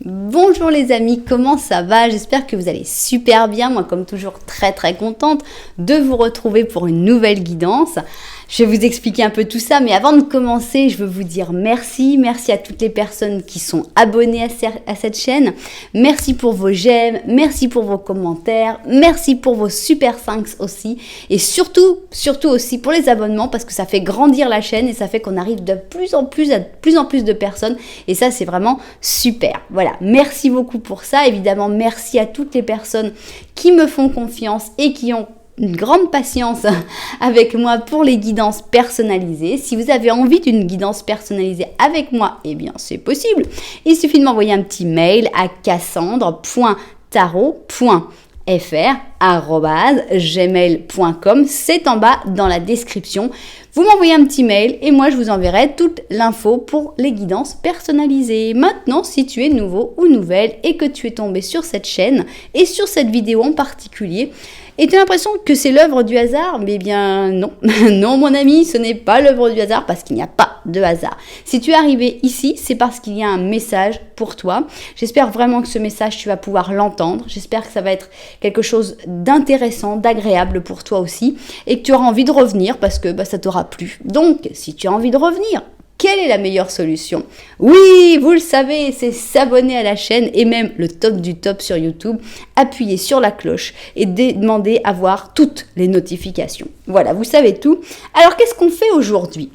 Bonjour les amis, comment ça va? J'espère que vous allez super bien. Moi, comme toujours, très contente de vous retrouver pour une nouvelle guidance. Je vais vous expliquer un peu tout ça, mais avant de commencer, je veux vous dire merci. Merci à toutes les personnes qui sont abonnées à cette chaîne. Merci pour vos j'aime, merci pour vos commentaires, merci pour vos super thanks aussi. Et surtout aussi pour les abonnements, parce que ça fait grandir la chaîne et ça fait qu'on arrive de plus en plus de personnes. Et ça, c'est vraiment super. Voilà, merci beaucoup pour ça. Évidemment, merci à toutes les personnes qui me font confiance et qui ont une grande patience avec moi pour les guidances personnalisées. Si vous avez envie d'une guidance personnalisée avec moi, eh bien c'est possible. Il suffit de m'envoyer un petit mail à cassandre.tarot.fr@gmail.com. C'est en bas dans la description. Vous m'envoyez un petit mail et moi je vous enverrai toute l'info pour les guidances personnalisées. Maintenant, si tu es nouveau ou nouvelle et que tu es tombé sur cette chaîne et sur cette vidéo en particulier, et tu as l'impression que c'est l'œuvre du hasard? Mais bien non, non mon ami, ce n'est pas l'œuvre du hasard parce qu'il n'y a pas de hasard. Si tu es arrivé ici, c'est parce qu'il y a un message pour toi. J'espère vraiment que ce message, tu vas pouvoir l'entendre. J'espère que ça va être quelque chose d'intéressant, d'agréable pour toi aussi et que tu auras envie de revenir parce que ça t'aura plu. Donc, si tu as envie de revenir, quelle est la meilleure solution? Oui, vous le savez, c'est s'abonner à la chaîne et même le top du top sur YouTube, appuyer sur la cloche et demander à voir toutes les notifications. Voilà, vous savez tout. Alors, qu'est-ce qu'on fait aujourd'hui?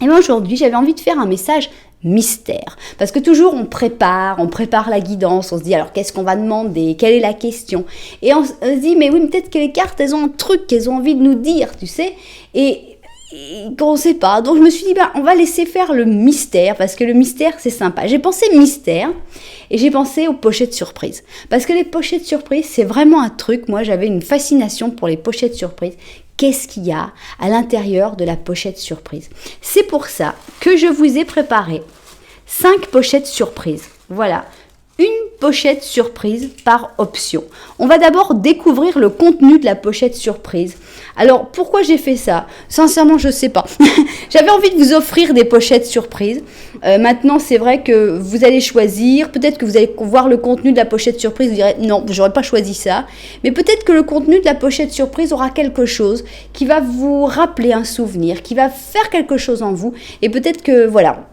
Et bien aujourd'hui, j'avais envie de faire un message mystère. Parce que toujours on prépare la guidance, on se dit alors qu'est-ce qu'on va demander, quelle est la question? Et on se dit mais oui, peut-être que les cartes, elles ont un truc qu'elles ont envie de nous dire, tu sais. Et qu'on ne sait pas. Donc je me suis dit, on va laisser faire le mystère, parce que le mystère, c'est sympa. J'ai pensé mystère, et j'ai pensé aux pochettes surprises. Parce que les pochettes surprises, c'est vraiment un truc. Moi, j'avais une fascination pour les pochettes surprises. Qu'est-ce qu'il y a à l'intérieur de la pochette surprise? C'est pour ça que je vous ai préparé 5 pochettes surprises. Voilà. Une pochette surprise par option. On va d'abord découvrir le contenu de la pochette surprise. Alors, pourquoi j'ai fait ça? Sincèrement, je ne sais pas. J'avais envie de vous offrir des pochettes surprises. Maintenant, c'est vrai que vous allez choisir. Peut-être que vous allez voir le contenu de la pochette surprise. Vous direz, non, j'aurais pas choisi ça. Mais peut-être que le contenu de la pochette surprise aura quelque chose qui va vous rappeler un souvenir, qui va faire quelque chose en vous. Et peut-être que, voilà.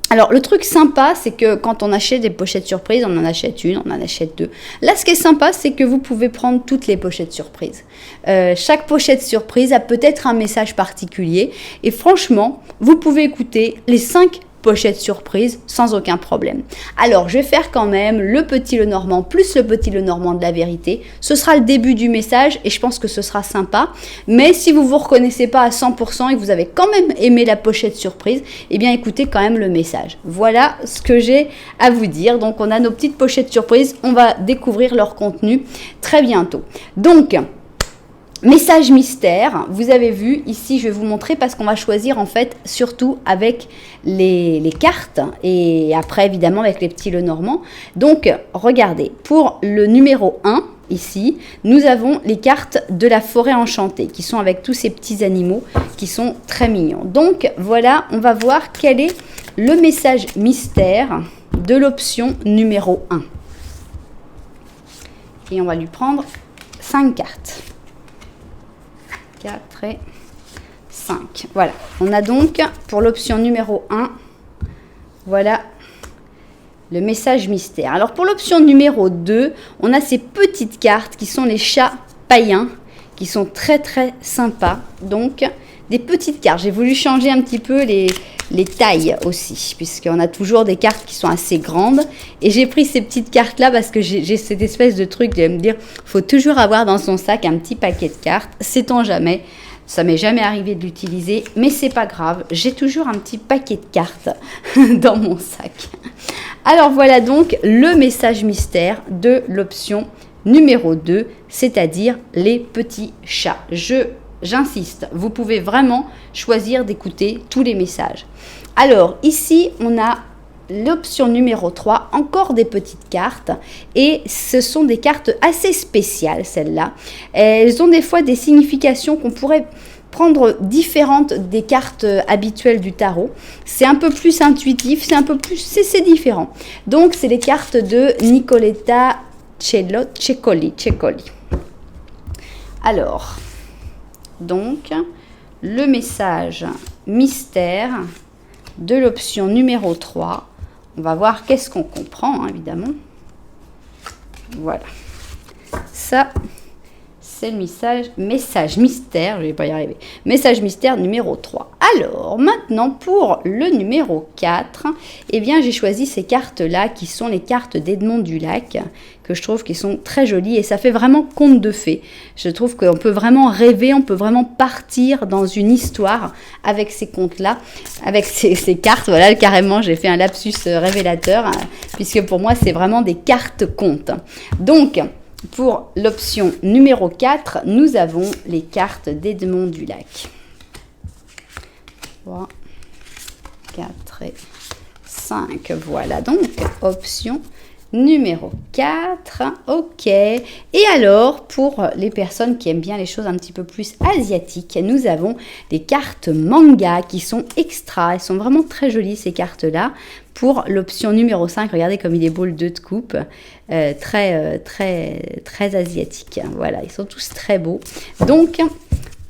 Alors, le truc sympa, c'est que quand on achète des pochettes surprises, on en achète une, on en achète deux. Là, ce qui est sympa, c'est que vous pouvez prendre toutes les pochettes surprises. Chaque pochette surprise a peut-être un message particulier. Et franchement, vous pouvez écouter les 5 pochettes surprises sans aucun problème. Alors, je vais faire quand même le petit Lenormand plus le petit Lenormand de la vérité. Ce sera le début du message et je pense que ce sera sympa. Mais si vous ne vous reconnaissez pas à 100% et que vous avez quand même aimé la pochette surprise, eh bien écoutez quand même le message. Voilà ce que j'ai à vous dire. Donc, on a nos petites pochettes surprises. On va découvrir leur contenu très bientôt. Donc, message mystère, vous avez vu, ici je vais vous montrer parce qu'on va choisir en fait surtout avec les cartes et après évidemment avec les petits Lenormand. Donc regardez, pour le numéro 1, ici, nous avons les cartes de la forêt enchantée qui sont avec tous ces petits animaux qui sont très mignons. Donc voilà, on va voir quel est le message mystère de l'option numéro 1. Et on va lui prendre 5 cartes. 4 et 5. Voilà. On a donc, pour l'option numéro 1, voilà le message mystère. Alors, pour l'option numéro 2, on a ces petites cartes qui sont les chats païens, qui sont très sympas. Donc, des petites cartes. J'ai voulu changer un petit peu les tailles aussi, puisqu'on a toujours des cartes qui sont assez grandes. Et j'ai pris ces petites cartes-là parce que j'ai cette espèce de truc de me dire, faut toujours avoir dans son sac un petit paquet de cartes. Sait-on jamais? Ça m'est jamais arrivé de l'utiliser, mais c'est pas grave. J'ai toujours un petit paquet de cartes dans mon sac. Alors voilà donc le message mystère de l'option numéro 2, c'est-à-dire les petits chats. J'insiste, vous pouvez vraiment choisir d'écouter tous les messages. Alors, ici, on a l'option numéro 3, encore des petites cartes. Et ce sont des cartes assez spéciales, celles-là. Elles ont des fois des significations qu'on pourrait prendre différentes des cartes habituelles du tarot. C'est un peu plus intuitif, c'est un peu plus, c'est différent. Donc, c'est les cartes de Nicoletta Ceccoli. Alors, donc, le message mystère de l'option numéro 3. On va voir qu'est-ce qu'on comprend, hein, évidemment. Voilà. Ça, c'est le message mystère, je ne vais pas y arriver. Message mystère numéro 3. Alors, maintenant, pour le numéro 4, eh bien, j'ai choisi ces cartes-là, qui sont les cartes d'Edmond Dulac, que je trouve qui sont très jolies, et ça fait vraiment conte de fées. Je trouve qu'on peut vraiment rêver, on peut vraiment partir dans une histoire avec ces contes-là, avec ces cartes. Voilà, carrément, j'ai fait un lapsus révélateur, puisque pour moi, c'est vraiment des cartes contes. Donc, pour l'option numéro 4, nous avons les cartes d'Edmond Dulac. 3, 4 et 5. Voilà donc, option numéro 4. Ok. Et alors, pour les personnes qui aiment bien les choses un petit peu plus asiatiques, nous avons des cartes manga qui sont extra. Elles sont vraiment très jolies, ces cartes-là. Pour l'option numéro 5, regardez comme il est beau le 2 de coupe, très asiatique. Voilà, ils sont tous très beaux. Donc,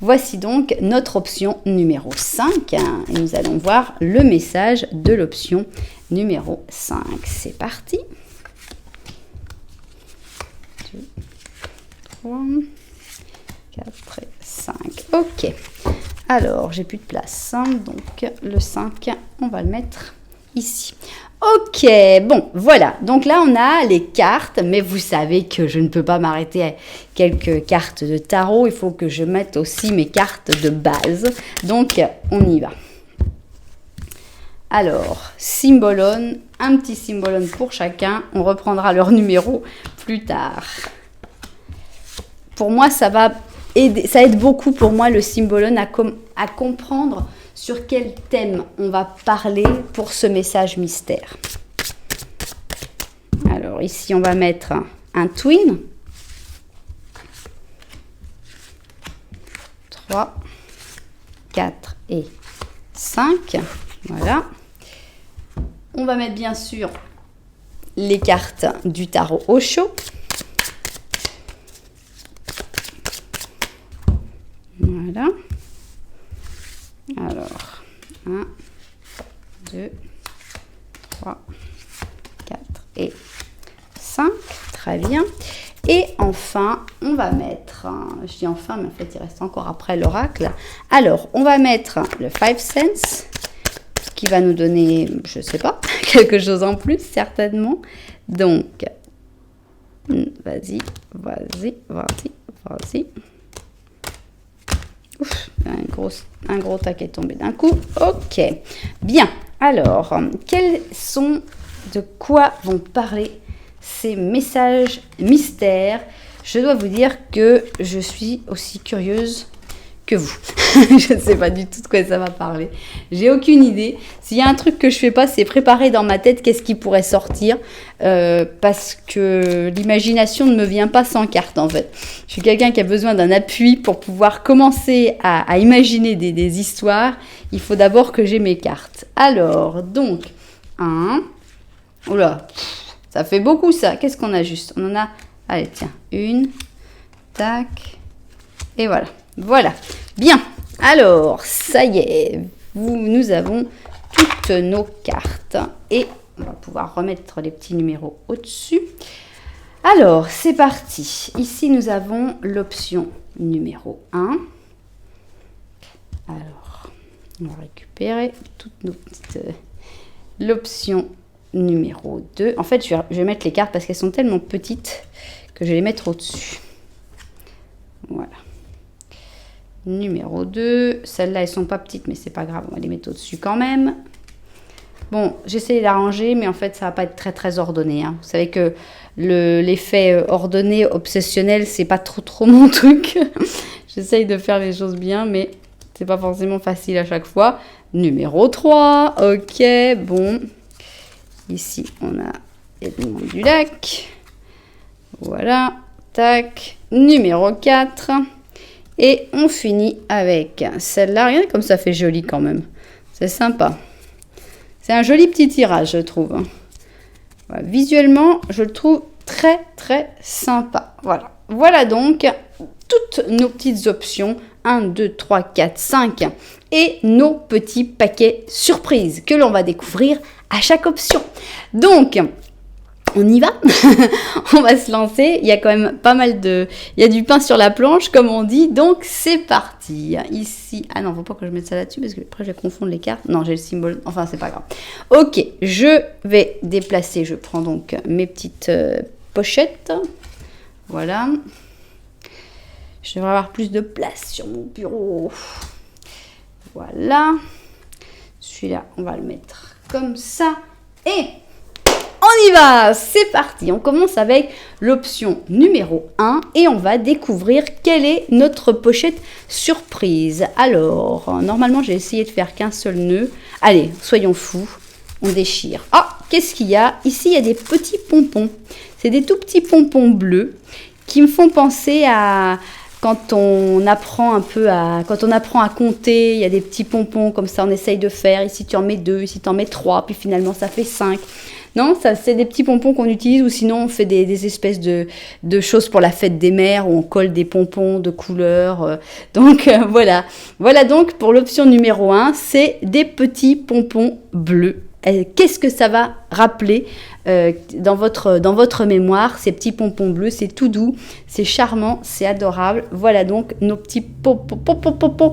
voici donc notre option numéro 5. Et nous allons voir le message de l'option numéro 5. C'est parti. 2, 3, 4 et 5. Ok. Alors, j'ai plus de place. Donc, le 5, on va le mettre ici. Ok, bon, voilà. Donc là, on a les cartes, mais vous savez que je ne peux pas m'arrêter à quelques cartes de tarot. Il faut que je mette aussi mes cartes de base. Donc, on y va. Alors, symbolone, un petit symbolone pour chacun. On reprendra leur numéro plus tard. Pour moi, ça aide beaucoup pour moi le symbolone à comprendre sur quel thème on va parler pour ce message mystère. Alors ici, on va mettre un twin. 3, 4 et 5. Voilà. On va mettre bien sûr les cartes du tarot Osho. Voilà. Alors, 1, 2, 3, 4 et 5. Très bien. Et enfin, on va mettre, je dis enfin, mais en fait, il reste encore après l'oracle. Alors, on va mettre le Five Sense, qui va nous donner, je ne sais pas, quelque chose en plus, certainement. Donc, vas-y. Ouf, un gros taquet tombé d'un coup. Ok, bien. Alors, de quoi vont parler ces messages mystères? Je dois vous dire que je suis aussi curieuse que vous. Je ne sais pas du tout de quoi ça va parler. J'ai aucune idée. S'il y a un truc que je fais pas, c'est préparer dans ma tête qu'est-ce qui pourrait sortir. Parce que l'imagination ne me vient pas sans carte, en fait. Je suis quelqu'un qui a besoin d'un appui pour pouvoir commencer à imaginer des histoires. Il faut d'abord que j'ai mes cartes. Alors, donc, 1. Oula, ça fait beaucoup ça. Qu'est-ce qu'on a juste? On en a, allez, tiens, 1. Tac. Et voilà. Voilà. Bien. Alors, ça y est. Nous avons toutes nos cartes. Et on va pouvoir remettre les petits numéros au-dessus. Alors, c'est parti. Ici, nous avons l'option numéro 1. Alors, on va récupérer toutes nos petites... l'option numéro 2. En fait, je vais mettre les cartes parce qu'elles sont tellement petites que je vais les mettre au-dessus. Voilà. Numéro 2. Celles-là, elles sont pas petites, mais c'est pas grave. On va les mettre au-dessus quand même. Bon, j'essaie d'arranger, mais en fait, ça va pas être très, très ordonné. Hein. Vous savez que l'effet ordonné, obsessionnel, c'est pas trop mon truc. J'essaye de faire les choses bien, mais c'est pas forcément facile à chaque fois. Numéro 3. Ok, bon. Ici, on a Edmond Dulac. Voilà. Tac. Numéro 4. Et on finit avec celle-là. Regardez comme ça fait joli quand même. C'est sympa. C'est un joli petit tirage, je trouve. Voilà, visuellement, je le trouve très, très sympa. Voilà. Voilà donc toutes nos petites options. 1, 2, 3, 4, 5. Et nos petits paquets surprises que l'on va découvrir à chaque option. Donc, on y va. On va se lancer. Il y a quand même pas mal de... Il y a du pain sur la planche, comme on dit. Donc, c'est parti. Ici... Ah non, faut pas que je mette ça là-dessus, parce que après, je vais confondre les cartes. Non, j'ai le symbole. Enfin, c'est pas grave. Ok, je vais déplacer. Je prends donc mes petites pochettes. Voilà. Je devrais avoir plus de place sur mon bureau. Voilà. Celui-là, on va le mettre comme ça. Et... on y va, c'est parti. On commence avec l'option numéro 1 et on va découvrir quelle est notre pochette surprise. Alors, normalement, j'ai essayé de faire qu'un seul nœud. Allez, soyons fous, on déchire. Ah, qu'est-ce qu'il y a? Ici, il y a des petits pompons. C'est des tout petits pompons bleus qui me font penser à... Quand on apprend à compter, il y a des petits pompons comme ça, on essaye de faire. Ici, tu en mets 2, ici, tu en mets 3, puis finalement, ça fait 5. Non, ça, c'est des petits pompons qu'on utilise ou sinon, on fait des espèces de choses pour la fête des mères où on colle des pompons de couleurs. Donc, voilà. Voilà donc pour l'option numéro 1, c'est des petits pompons bleus. Qu'est-ce que ça va rappeler dans votre mémoire, ces petits pompons bleus? C'est tout doux, c'est charmant, c'est adorable. Voilà donc nos petits pompons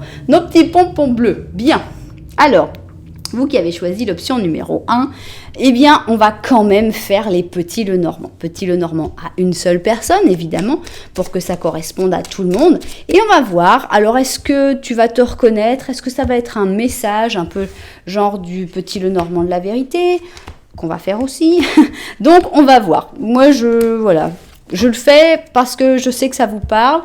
bleus. Bien. Alors, vous qui avez choisi l'option numéro 1, eh bien, on va quand même faire les petits Lenormand. Petit Lenormand à une seule personne, évidemment, pour que ça corresponde à tout le monde. Et on va voir, alors est-ce que tu vas te reconnaître? Est-ce que ça va être un message un peu genre du petit Lenormand de la vérité, qu'on va faire aussi? Donc, on va voir. Moi, voilà. Je le fais parce que je sais que ça vous parle.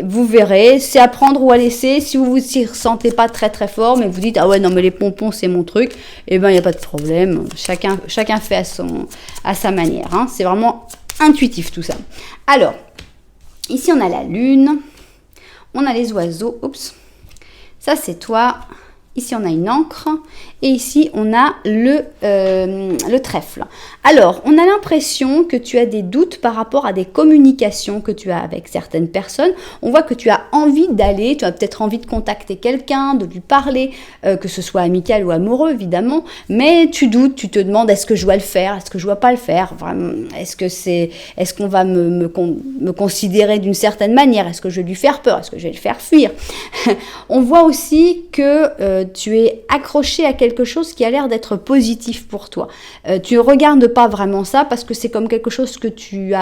Vous verrez, c'est à prendre ou à laisser. Si vous ne vous y ressentez pas très très fort, mais vous dites, ah ouais, non, mais les pompons, c'est mon truc, eh bien, il n'y a pas de problème. Chacun fait à sa manière. Hein. C'est vraiment intuitif tout ça. Alors, ici, on a la lune. On a les oiseaux. Oups. Ça, c'est toi. Ici, on a une encre et ici, on a le trèfle. Alors, on a l'impression que tu as des doutes par rapport à des communications que tu as avec certaines personnes. On voit que tu as envie d'aller, tu as peut-être envie de contacter quelqu'un, de lui parler, que ce soit amical ou amoureux, évidemment. Mais tu doutes, tu te demandes, est-ce que je dois le faire? Est-ce que je dois pas le faire? Vraiment, est-ce qu'on va me considérer d'une certaine manière? Est-ce que je vais lui faire peur? Est-ce que je vais le faire fuir? On voit aussi que tu es accroché à quelque chose qui a l'air d'être positif pour toi. Tu ne regardes pas vraiment ça parce que c'est comme quelque chose que tu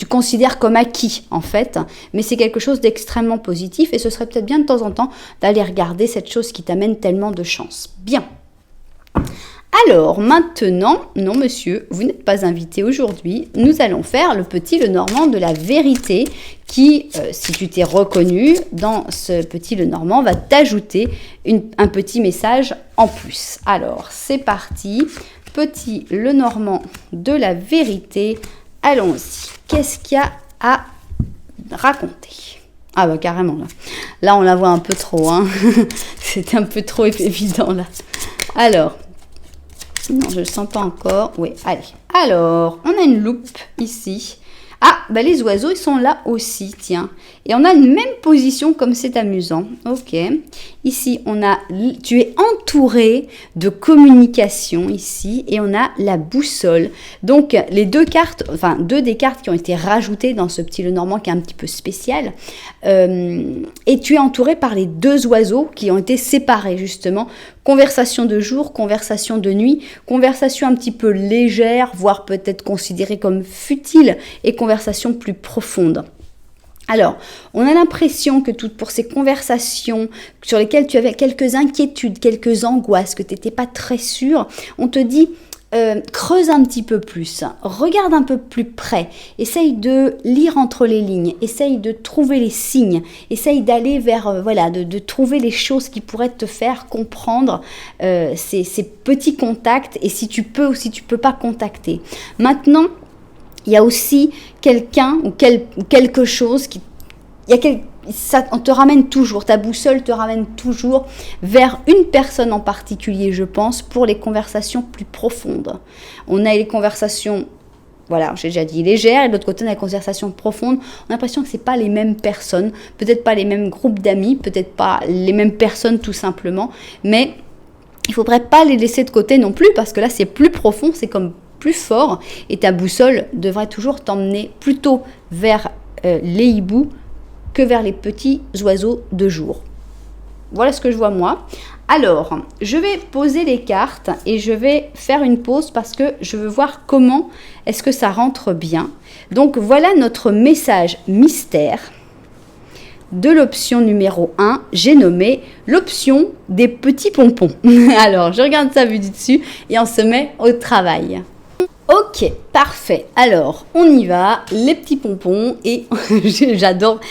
considères comme acquis en fait, mais c'est quelque chose d'extrêmement positif et ce serait peut-être bien de temps en temps d'aller regarder cette chose qui t'amène tellement de chance. Bien. Alors maintenant, non monsieur, vous n'êtes pas invité aujourd'hui, nous allons faire le petit Lenormand de la vérité qui, si tu t'es reconnu dans ce petit Lenormand, va t'ajouter un petit message en plus. Alors c'est parti, petit Lenormand de la vérité, allons-y. Qu'est-ce qu'il y a à raconter? Ah bah carrément là. Là on la voit un peu trop, hein. C'est un peu trop évident là. Alors... non, je ne le sens pas encore. Oui, allez. Alors, on a une loupe ici. Ah, bah les oiseaux, ils sont là aussi, tiens. Et on a une même position, comme c'est amusant. Ok. Ici, tu es entouré de communication ici. Et on a la boussole. Donc, les deux des cartes qui ont été rajoutées dans ce petit Lenormand qui est un petit peu spécial. Et tu es entouré par les deux oiseaux qui ont été séparés, justement. Conversation de jour, conversation de nuit, conversation un petit peu légère, voire peut-être considérée comme futile, et conversation plus profonde. Alors, on a l'impression que pour ces conversations sur lesquelles tu avais quelques inquiétudes, quelques angoisses, que tu n'étais pas très sûr, on te dit... creuse un petit peu plus, regarde un peu plus près, essaye de lire entre les lignes, essaye de trouver les signes, essaye d'aller vers, de trouver les choses qui pourraient te faire comprendre ces petits contacts et si tu peux ou si tu peux pas contacter. Maintenant, il y a aussi quelqu'un ou quelque chose qui... Il y a on te ramène toujours, ta boussole te ramène toujours vers une personne en particulier, je pense, pour les conversations plus profondes. On a les conversations, voilà, j'ai déjà dit légères, et de l'autre côté, on a les conversations profondes. On a l'impression que ce n'est pas les mêmes personnes, peut-être pas les mêmes groupes d'amis, peut-être pas les mêmes personnes tout simplement, mais il ne faudrait pas les laisser de côté non plus, parce que là, c'est plus profond, c'est comme plus fort, et ta boussole devrait toujours t'emmener plutôt vers les hiboux que vers les petits oiseaux de jour. Voilà ce que je vois moi. Alors, je vais poser les cartes et je vais faire une pause parce que je veux voir comment est-ce que ça rentre bien. Donc, voilà notre message mystère de l'option numéro 1. J'ai nommé l'option des petits pompons. Alors, je regarde ça vu du dessus et on se met au travail. Ok, parfait. Alors, on y va, les petits pompons, et j'adore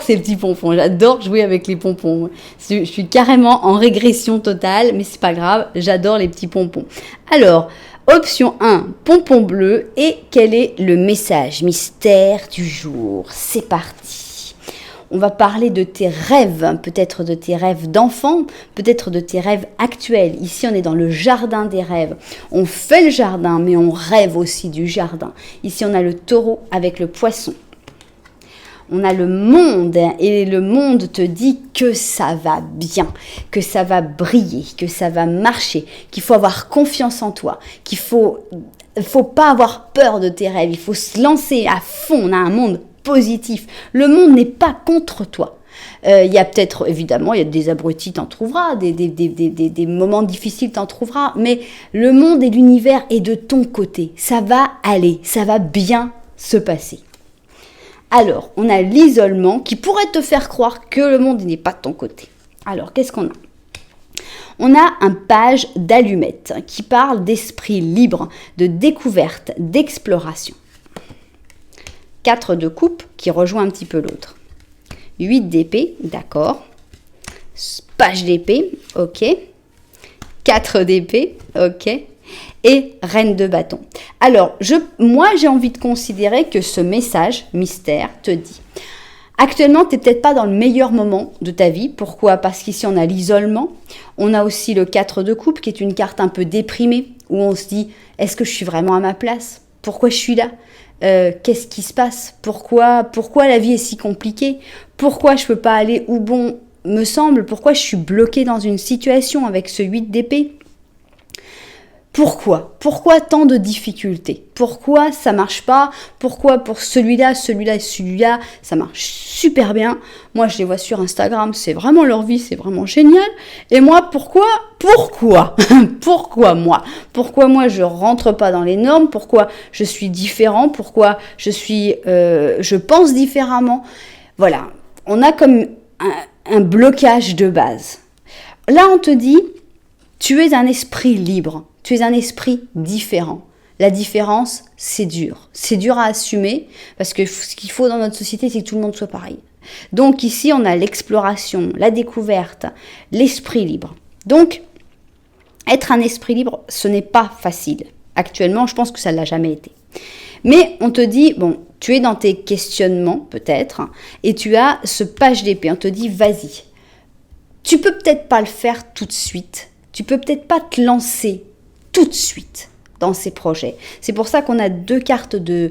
ces petits pompons, j'adore jouer avec les pompons. Je suis carrément en régression totale, mais c'est pas grave, j'adore les petits pompons. Alors, option 1, pompon bleu, et quel est le message mystère du jour? C'est parti. On va parler de tes rêves, peut-être de tes rêves d'enfant, peut-être de tes rêves actuels. Ici, on est dans le jardin des rêves. On fait le jardin, mais on rêve aussi du jardin. Ici, on a le taureau avec le poisson. On a le monde, et le monde te dit que ça va bien, que ça va briller, que ça va marcher, qu'il faut avoir confiance en toi, qu'il faut pas avoir peur de tes rêves, il faut se lancer à fond. On a un monde positif. Le monde n'est pas contre toi. Il y a peut-être, évidemment, il y a des abrutis, t'en trouveras, des moments difficiles, t'en trouveras, mais le monde et l'univers est de ton côté. Ça va aller, ça va bien se passer. Alors, on a l'isolement qui pourrait te faire croire que le monde n'est pas de ton côté. Alors, qu'est-ce qu'on a? On a un page d'allumettes qui parle d'esprit libre, de découverte, d'exploration. 4 de coupe qui rejoint un petit peu l'autre. 8 d'épée, d'accord. Page d'épée, ok. 4 d'épée, ok. Et reine de bâton. Alors, moi, j'ai envie de considérer que ce message mystère te dit actuellement, tu n'es peut-être pas dans le meilleur moment de ta vie. Pourquoi? Parce qu'ici, on a l'isolement. On a aussi le 4 de coupe qui est une carte un peu déprimée où on se dit, est-ce que je suis vraiment à ma place? Pourquoi je suis là? Qu'est-ce qui se passe? Pourquoi la vie est si compliquée? Pourquoi je ne peux pas aller où bon me semble? Pourquoi je suis bloquée dans une situation avec ce 8 d'épée? Pourquoi tant de difficultés? Pourquoi ça marche pas? Pourquoi pour celui-là, ça marche super bien? Moi, je les vois sur Instagram, c'est vraiment leur vie, c'est vraiment génial. Et moi, pourquoi moi? Pourquoi moi, je rentre pas dans les normes? Pourquoi je suis différent? Pourquoi je pense différemment? Voilà, on a comme un blocage de base. Là, on te dit, tu es un esprit libre. Tu es un esprit différent. La différence, c'est dur. C'est dur à assumer parce que ce qu'il faut dans notre société, c'est que tout le monde soit pareil. Donc ici, on a l'exploration, la découverte, l'esprit libre. Donc, être un esprit libre, ce n'est pas facile. Actuellement, je pense que ça ne l'a jamais été. Mais on te dit, bon, tu es dans tes questionnements peut-être et tu as ce page d'épée. On te dit, vas-y. Tu peux peut-être pas le faire tout de suite. Tu peux peut-être pas te lancer tout de suite dans ces projets. C'est pour ça qu'on a 2 cartes de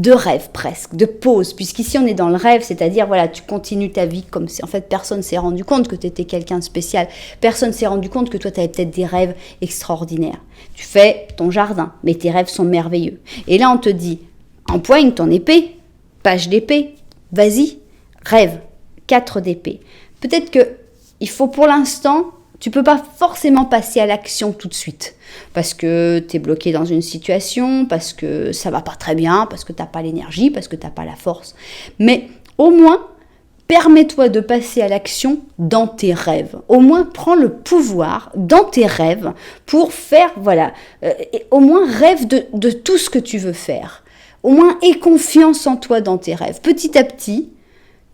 rêve presque, de pause, puisqu'ici on est dans le rêve, c'est-à-dire voilà, tu continues ta vie comme si en fait personne s'est rendu compte que tu étais quelqu'un de spécial, personne s'est rendu compte que toi tu avais peut-être des rêves extraordinaires. Tu fais ton jardin, mais tes rêves sont merveilleux. Et là on te dit, empoigne ton épée, page d'épée, vas-y, rêve, 4 d'épée. Peut-être que il faut pour l'instant, tu peux pas forcément passer à l'action tout de suite parce que tu es bloqué dans une situation, parce que ça va pas très bien, parce que tu n'as pas l'énergie, parce que tu n'as pas la force. Mais au moins, permets-toi de passer à l'action dans tes rêves. Au moins, prends le pouvoir dans tes rêves pour faire, voilà, au moins rêve de tout ce que tu veux faire. Au moins, aie confiance en toi dans tes rêves. Petit à petit,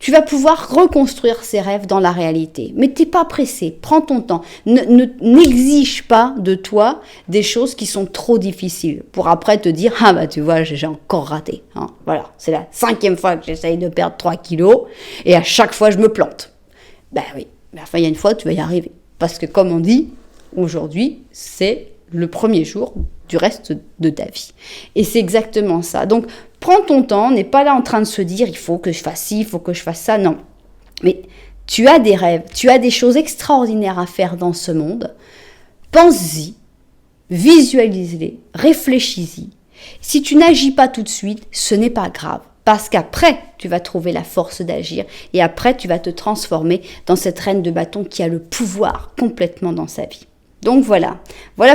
tu vas pouvoir reconstruire ces rêves dans la réalité. Mais t'es pas pressé, prends ton temps. N'exige pas de toi des choses qui sont trop difficiles pour après te dire « Ah bah tu vois, j'ai encore raté. Hein. » Voilà, c'est la 5e fois que j'essaye de perdre 3 kilos et à chaque fois je me plante. Ben oui, mais enfin il y a une fois tu vas y arriver. Parce que comme on dit, aujourd'hui c'est le premier jour du reste de ta vie. Et c'est exactement ça. Donc, prends ton temps, n'est pas là en train de se dire, il faut que je fasse ci, il faut que je fasse ça. Non. Mais tu as des rêves, tu as des choses extraordinaires à faire dans ce monde. Pense-y, visualise-les, réfléchis-y. Si tu n'agis pas tout de suite, ce n'est pas grave. Parce qu'après, tu vas trouver la force d'agir. Et après, tu vas te transformer dans cette reine de bâton qui a le pouvoir complètement dans sa vie. Donc voilà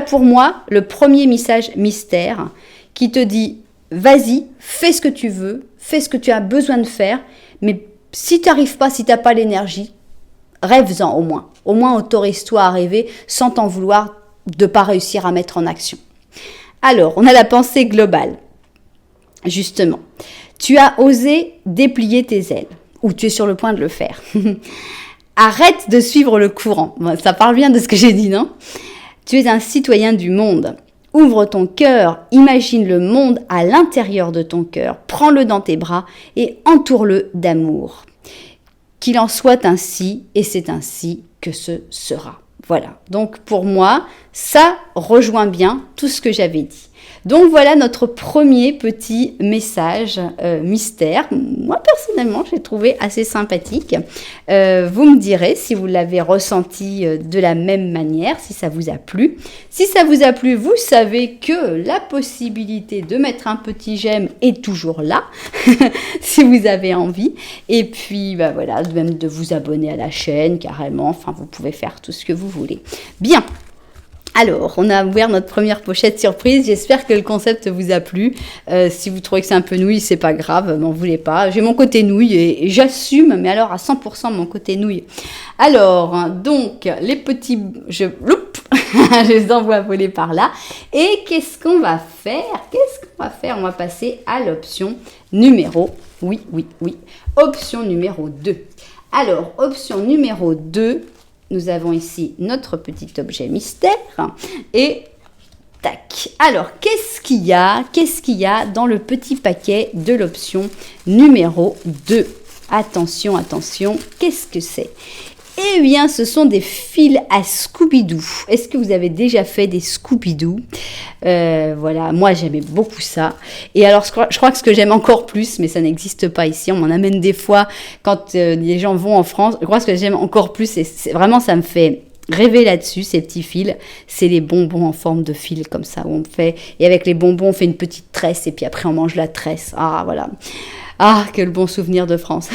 pour moi le premier message mystère qui te dit vas-y, fais ce que tu veux, fais ce que tu as besoin de faire, mais si tu n'arrives pas, si tu n'as pas l'énergie, rêve-en au moins. Au moins autorise-toi à rêver sans t'en vouloir de ne pas réussir à mettre en action. Alors, on a la pensée globale. Justement, tu as osé déplier tes ailes, ou tu es sur le point de le faire. Arrête de suivre le courant. Bon, ça parle bien de ce que j'ai dit, non? Tu es un citoyen du monde. Ouvre ton cœur, imagine le monde à l'intérieur de ton cœur, prends-le dans tes bras et entoure-le d'amour. Qu'il en soit ainsi, et c'est ainsi que ce sera. Voilà, donc pour moi, ça rejoint bien tout ce que j'avais dit. Donc voilà notre premier petit message mystère. Moi personnellement, j'ai trouvé assez sympathique. Vous me direz si vous l'avez ressenti de la même manière, si ça vous a plu. Si ça vous a plu, vous savez que la possibilité de mettre un petit j'aime est toujours là, si vous avez envie. Et puis bah voilà, même de vous abonner à la chaîne carrément. Enfin, vous pouvez faire tout ce que vous voulez. Bien. Alors, on a ouvert notre première pochette surprise. J'espère que le concept vous a plu. Si vous trouvez que c'est un peu nouille, c'est pas grave, m'en voulez pas. J'ai mon côté nouille et j'assume, mais alors à 100% mon côté nouille. Alors, donc, les petits... je les envoie voler par là. Et qu'est-ce qu'on va faire? On va passer à l'option numéro... Oui. Option numéro 2. Alors, option numéro 2... Nous avons ici notre petit objet mystère et tac. Alors, qu'est-ce qu'il y a dans le petit paquet de l'option numéro 2? Attention, qu'est-ce que c'est? Eh bien, ce sont des fils à Scooby-Doo. Est-ce que vous avez déjà fait des Scooby-Doo? Voilà, moi j'aimais beaucoup ça. Et alors, je crois que ce que j'aime encore plus, mais ça n'existe pas ici, on m'en amène des fois quand les gens vont en France. Je crois que ce que j'aime encore plus, c'est vraiment, ça me fait rêver là-dessus, ces petits fils. C'est les bonbons en forme de fil comme ça, où on fait, et avec les bonbons, on fait une petite tresse, et puis après on mange la tresse. Ah, voilà. Ah, quel bon souvenir de France.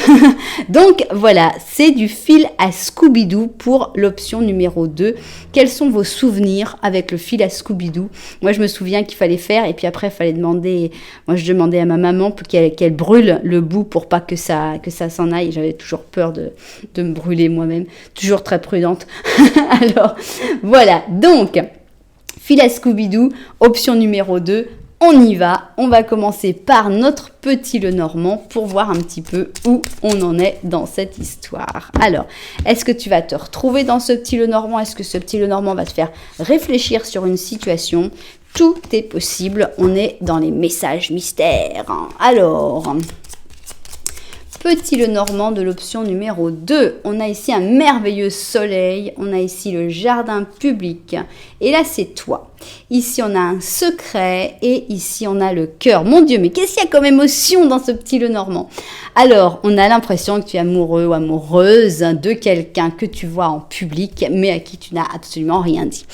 Donc voilà, c'est du fil à Scooby-Doo pour l'option numéro 2. Quels sont vos souvenirs avec le fil à Scooby-Doo? Moi, je me souviens qu'il fallait faire et puis après, il fallait demander... Moi, je demandais à ma maman pour qu'elle brûle le bout pour pas que ça s'en aille. J'avais toujours peur de me brûler moi-même. Toujours très prudente. Alors, voilà. Donc, fil à Scooby-Doo, option numéro 2. On y va, on va commencer par notre petit Lenormand pour voir un petit peu où on en est dans cette histoire. Alors, est-ce que tu vas te retrouver dans ce petit Lenormand? Est-ce que ce petit Lenormand va te faire réfléchir sur une situation? Tout est possible, on est dans les messages mystères. Alors, petit Lenormand de l'option numéro 2. On a ici un merveilleux soleil, on a ici le jardin public et là c'est toi. Ici, on a un secret et ici, on a le cœur. Mon Dieu, mais qu'est-ce qu'il y a comme émotion dans ce petit Lenormand? Alors, on a l'impression que tu es amoureux ou amoureuse de quelqu'un que tu vois en public, mais à qui tu n'as absolument rien dit.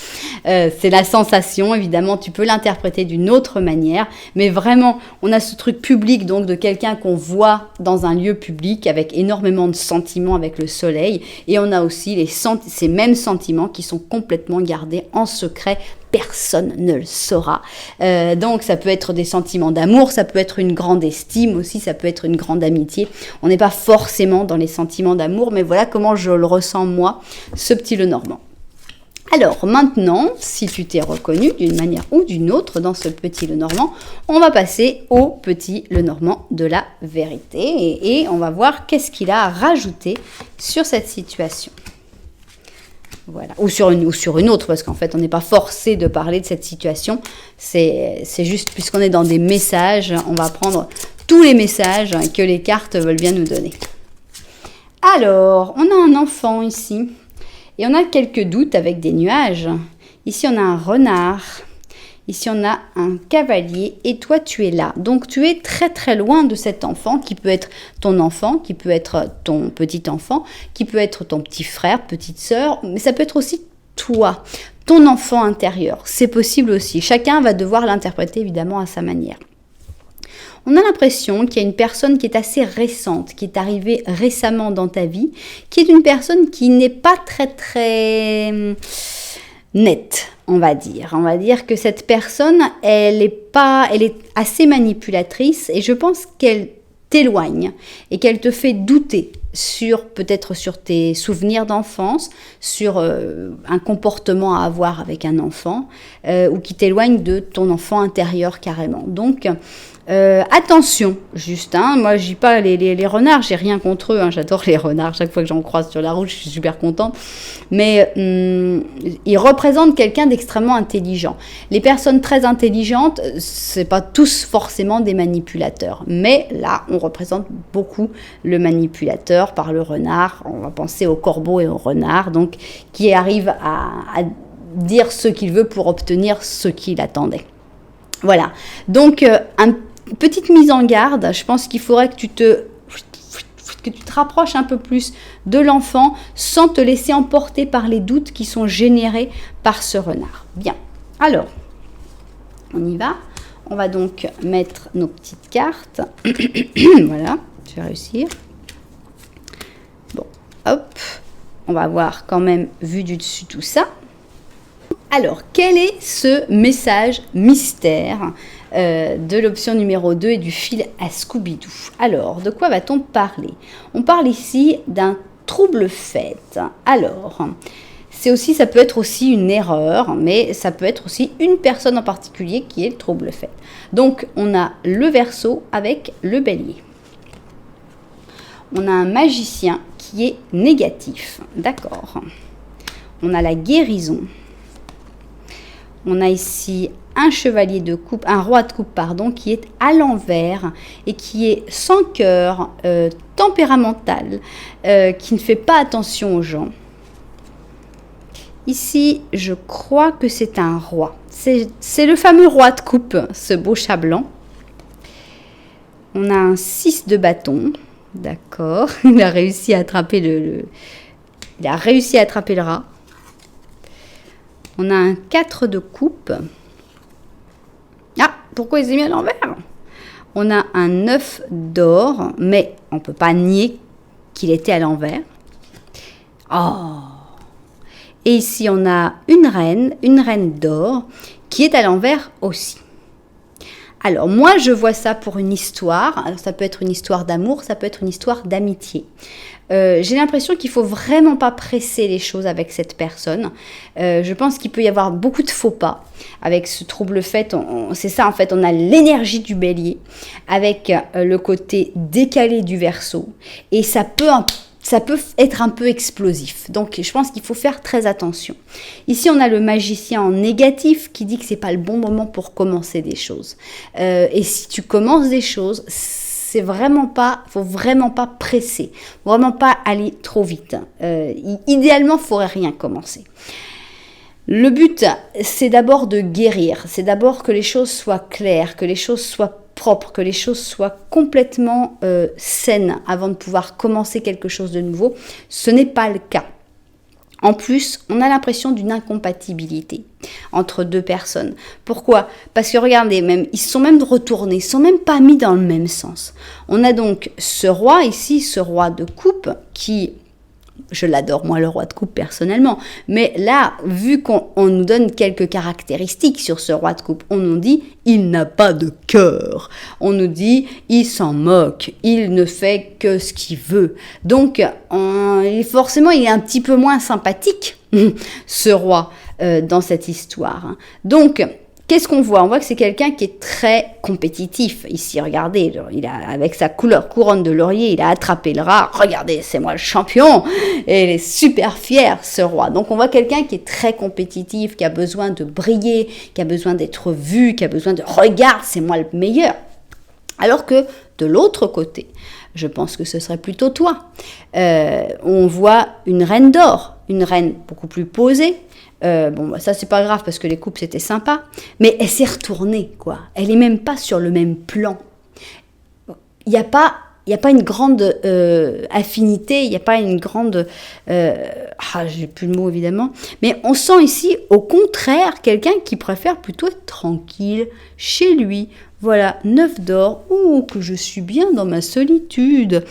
C'est la sensation, évidemment, tu peux l'interpréter d'une autre manière, mais vraiment, on a ce truc public, donc de quelqu'un qu'on voit dans un lieu public avec énormément de sentiments avec le soleil, et on a aussi ces mêmes sentiments qui sont complètement gardés en secret. Personne ne le saura. Donc ça peut être des sentiments d'amour, ça peut être une grande estime aussi, ça peut être une grande amitié. On n'est pas forcément dans les sentiments d'amour, mais voilà comment je le ressens moi, ce petit Lenormand. Alors maintenant, si tu t'es reconnu d'une manière ou d'une autre dans ce petit Lenormand, on va passer au petit Lenormand de la vérité et on va voir qu'est-ce qu'il a à rajouter sur cette situation. Voilà. Ou sur une autre, parce qu'en fait, on n'est pas forcé de parler de cette situation. C'est juste, puisqu'on est dans des messages, on va prendre tous les messages que les cartes veulent bien nous donner. Alors, on a un enfant ici. Et on a quelques doutes avec des nuages. Ici, on a un renard. Ici, on a un cavalier. Et toi, tu es là. Donc, tu es très, très loin de cet enfant qui peut être ton enfant, qui peut être ton petit enfant, qui peut être ton petit frère, petite sœur. Mais ça peut être aussi toi, ton enfant intérieur. C'est possible aussi. Chacun va devoir l'interpréter, évidemment, à sa manière. On a l'impression qu'il y a une personne qui est assez récente, qui est arrivée récemment dans ta vie, qui est une personne qui n'est pas très très nette, on va dire. On va dire que cette personne, elle est assez manipulatrice et je pense qu'elle t'éloigne et qu'elle te fait douter peut-être sur tes souvenirs d'enfance, sur un comportement à avoir avec un enfant ou qui t'éloigne de ton enfant intérieur carrément. Donc, attention, juste, moi je dis pas les renards, j'ai rien contre eux, j'adore les renards, chaque fois que j'en croise sur la route, je suis super contente, mais ils représentent quelqu'un d'extrêmement intelligent. Les personnes très intelligentes, c'est pas tous forcément des manipulateurs, mais là, on représente beaucoup le manipulateur par le renard, on va penser au corbeau et au renard, donc qui arrive à dire ce qu'il veut pour obtenir ce qu'il attendait. Voilà, donc petite mise en garde, je pense qu'il faudrait que tu te rapproches un peu plus de l'enfant sans te laisser emporter par les doutes qui sont générés par ce renard. Bien, alors, on y va. On va donc mettre nos petites cartes. Voilà, je vais réussir. Bon, hop, on va voir quand même, vu du dessus tout ça. Alors, quel est ce message mystère de l'option numéro 2 et du fil à Scooby-Doo? Alors, de quoi va-t-on parler? On parle ici d'un trouble-fête. Alors, ça peut être aussi une erreur, mais ça peut être aussi une personne en particulier qui est le trouble-fête. Donc, on a le Verseau avec le Bélier. On a un magicien qui est négatif. D'accord. On a la guérison. On a ici un chevalier de coupe, un roi de coupe, qui est à l'envers et qui est sans cœur, tempéramental, qui ne fait pas attention aux gens. Ici, je crois que c'est un roi. C'est le fameux roi de coupe, ce beau chat blanc. On a un 6 de bâton. D'accord. Il a réussi à attraper le rat. On a un 4 de coupe. Ah, pourquoi ils ont mis à l'envers? On a un 9 d'or, mais on ne peut pas nier qu'il était à l'envers. Oh! Et ici, on a une reine d'or, qui est à l'envers aussi. Alors, moi, je vois ça pour une histoire. Alors, ça peut être une histoire d'amour, ça peut être une histoire d'amitié. J'ai l'impression qu'il ne faut vraiment pas presser les choses avec cette personne. Je pense qu'il peut y avoir beaucoup de faux pas avec ce trouble-fête. C'est ça, en fait, on a l'énergie du Bélier avec le côté décalé du Verseau. Et ça peut être un peu explosif. Donc, je pense qu'il faut faire très attention. Ici, on a le magicien en négatif qui dit que ce n'est pas le bon moment pour commencer des choses. Et si tu commences des choses, faut vraiment pas presser, vraiment pas aller trop vite. Idéalement, il ne faudrait rien commencer. Le but, c'est d'abord de guérir, c'est d'abord que les choses soient claires, que les choses soient propres, que les choses soient complètement saines avant de pouvoir commencer quelque chose de nouveau. Ce n'est pas le cas. En plus, on a l'impression d'une incompatibilité entre deux personnes. Pourquoi? Parce que regardez, ils se sont même retournés, ils ne sont même pas mis dans le même sens. On a donc ce roi ici, ce roi de coupe, qui, je l'adore moi le roi de coupe personnellement, mais là, vu qu'on nous donne quelques caractéristiques sur ce roi de coupe, on nous dit il n'a pas de cœur, on nous dit il s'en moque, il ne fait que ce qu'il veut. Donc forcément il est un petit peu moins sympathique ce roi dans cette histoire. Hein. Donc, qu'est-ce qu'on voit? On voit que c'est quelqu'un qui est très compétitif. Ici, regardez, avec sa couronne de laurier, il a attrapé le rat. Regardez, c'est moi le champion. Et il est super fier, ce roi. Donc, on voit quelqu'un qui est très compétitif, qui a besoin de briller, qui a besoin d'être vu, qui a besoin de « regarde, c'est moi le meilleur ». Alors que de l'autre côté, je pense que ce serait plutôt toi. On voit une reine d'or, une reine beaucoup plus posée. Ça c'est pas grave parce que les coupes c'était sympa, mais elle s'est retournée, quoi. Elle est même pas sur le même plan. Il n'y a pas une grande affinité, il n'y a pas une grande... j'ai plus le mot évidemment, mais on sent ici au contraire quelqu'un qui préfère plutôt être tranquille chez lui. Voilà, 9 d'or, que je suis bien dans ma solitude.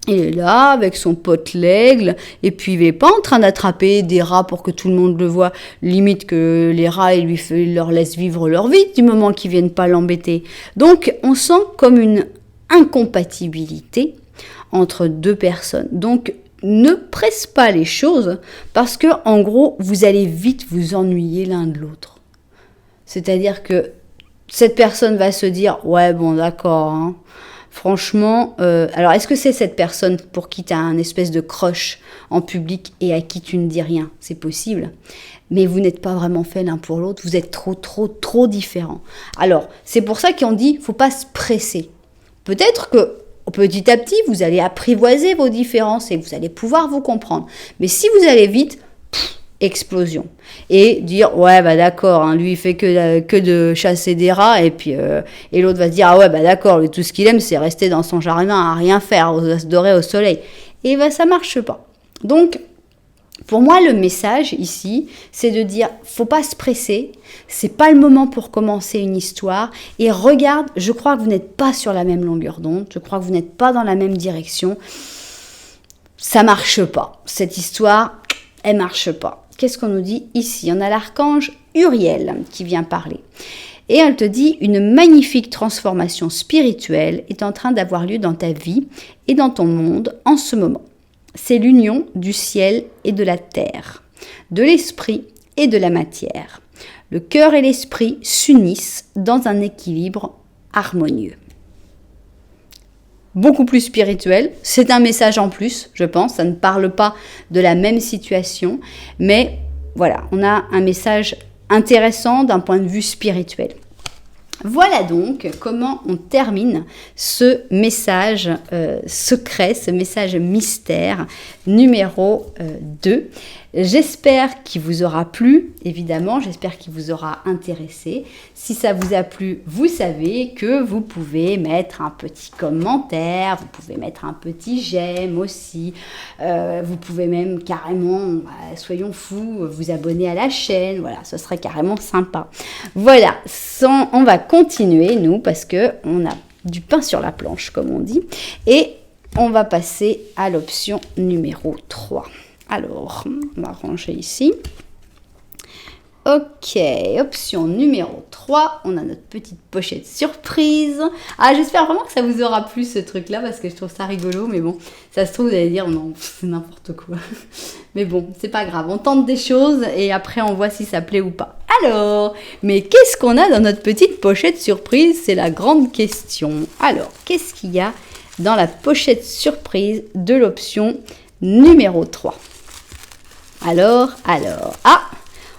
Il est là avec son pote l'aigle, et puis il n'est pas en train d'attraper des rats pour que tout le monde le voit. Limite que les rats, il leur laisse vivre leur vie du moment qu'ils ne viennent pas l'embêter. Donc on sent comme une incompatibilité entre deux personnes. Donc ne presse pas les choses parce que en gros, vous allez vite vous ennuyer l'un de l'autre. C'est-à-dire que cette personne va se dire « ouais, bon, d'accord, hein. Franchement, alors est-ce que c'est cette personne pour qui tu as un espèce de crush en public et à qui tu ne dis rien? C'est possible. Mais vous n'êtes pas vraiment fait l'un pour l'autre, vous êtes trop différents. Alors, c'est pour ça qu'on dit, faut pas se presser. Peut-être que petit à petit, vous allez apprivoiser vos différences et vous allez pouvoir vous comprendre. Mais si vous allez vite, explosion. Et dire, ouais, bah d'accord, hein, lui il fait que de chasser des rats, et puis et l'autre va se dire, ah ouais, bah d'accord, lui tout ce qu'il aime c'est rester dans son jardin à rien faire, à se dorer au soleil. Et bah ça marche pas. Donc, pour moi, le message ici, c'est de dire, faut pas se presser, c'est pas le moment pour commencer une histoire, et regarde, je crois que vous n'êtes pas sur la même longueur d'onde, je crois que vous n'êtes pas dans la même direction, ça marche pas. Cette histoire, elle marche pas. Qu'est-ce qu'on nous dit ici? On a l'archange Uriel qui vient parler. Et elle te dit, une magnifique transformation spirituelle est en train d'avoir lieu dans ta vie et dans ton monde en ce moment. C'est l'union du ciel et de la terre, de l'esprit et de la matière. Le cœur et l'esprit s'unissent dans un équilibre harmonieux. Beaucoup plus spirituel, c'est un message en plus, je pense, ça ne parle pas de la même situation, mais voilà, on a un message intéressant d'un point de vue spirituel. Voilà donc comment on termine ce message secret, ce message mystère numéro 2. J'espère qu'il vous aura plu, évidemment, j'espère qu'il vous aura intéressé. Si ça vous a plu, vous savez que vous pouvez mettre un petit commentaire, vous pouvez mettre un petit j'aime aussi, vous pouvez même carrément, soyons fous, vous abonner à la chaîne, voilà, ce serait carrément sympa. Voilà, on va continuer, nous, parce qu'on a du pain sur la planche, comme on dit, et on va passer à l'option numéro 3. Alors, on va ranger ici. Ok, option numéro 3, on a notre petite pochette surprise. Ah, j'espère vraiment que ça vous aura plu ce truc-là, parce que je trouve ça rigolo, mais bon, ça se trouve, vous allez dire, non, c'est n'importe quoi. Mais bon, c'est pas grave, on tente des choses, et après on voit si ça plaît ou pas. Alors, mais qu'est-ce qu'on a dans notre petite pochette surprise? C'est la grande question. Alors, qu'est-ce qu'il y a dans la pochette surprise de l'option numéro 3? Alors,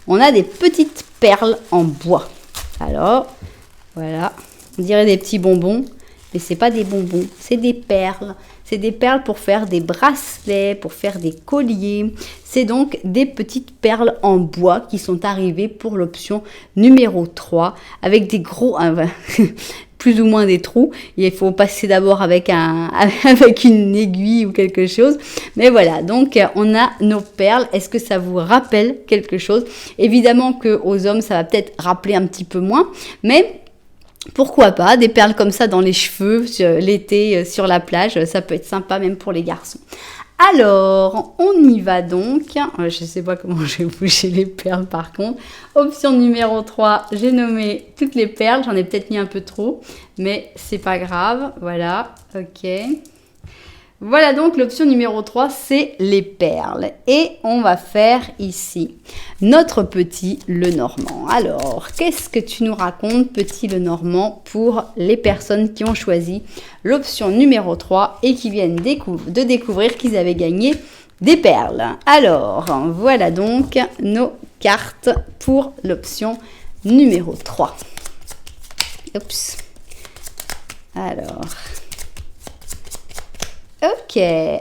on a des petites perles en bois. Alors, voilà, on dirait des petits bonbons, mais c'est pas des bonbons, c'est des perles. C'est des perles pour faire des bracelets, pour faire des colliers. C'est donc des petites perles en bois qui sont arrivées pour l'option numéro 3, avec des gros... plus ou moins des trous. Il faut passer d'abord avec une aiguille ou quelque chose. Mais voilà, donc on a nos perles. Est-ce que ça vous rappelle quelque chose? Évidemment qu'aux hommes, ça va peut-être rappeler un petit peu moins, mais pourquoi pas, des perles comme ça dans les cheveux, l'été, sur la plage, ça peut être sympa même pour les garçons. Alors, on y va donc. Je ne sais pas comment je vais bouger les perles par contre. Option numéro 3, j'ai nommé toutes les perles. J'en ai peut-être mis un peu trop, mais c'est pas grave. Voilà, ok. Voilà donc l'option numéro 3, c'est les perles. Et on va faire ici notre petit Lenormand. Alors, qu'est-ce que tu nous racontes, petit Lenormand, pour les personnes qui ont choisi l'option numéro 3 et qui viennent de découvrir qu'ils avaient gagné des perles. Alors, voilà donc nos cartes pour l'option numéro 3. Oups. Alors... Ok,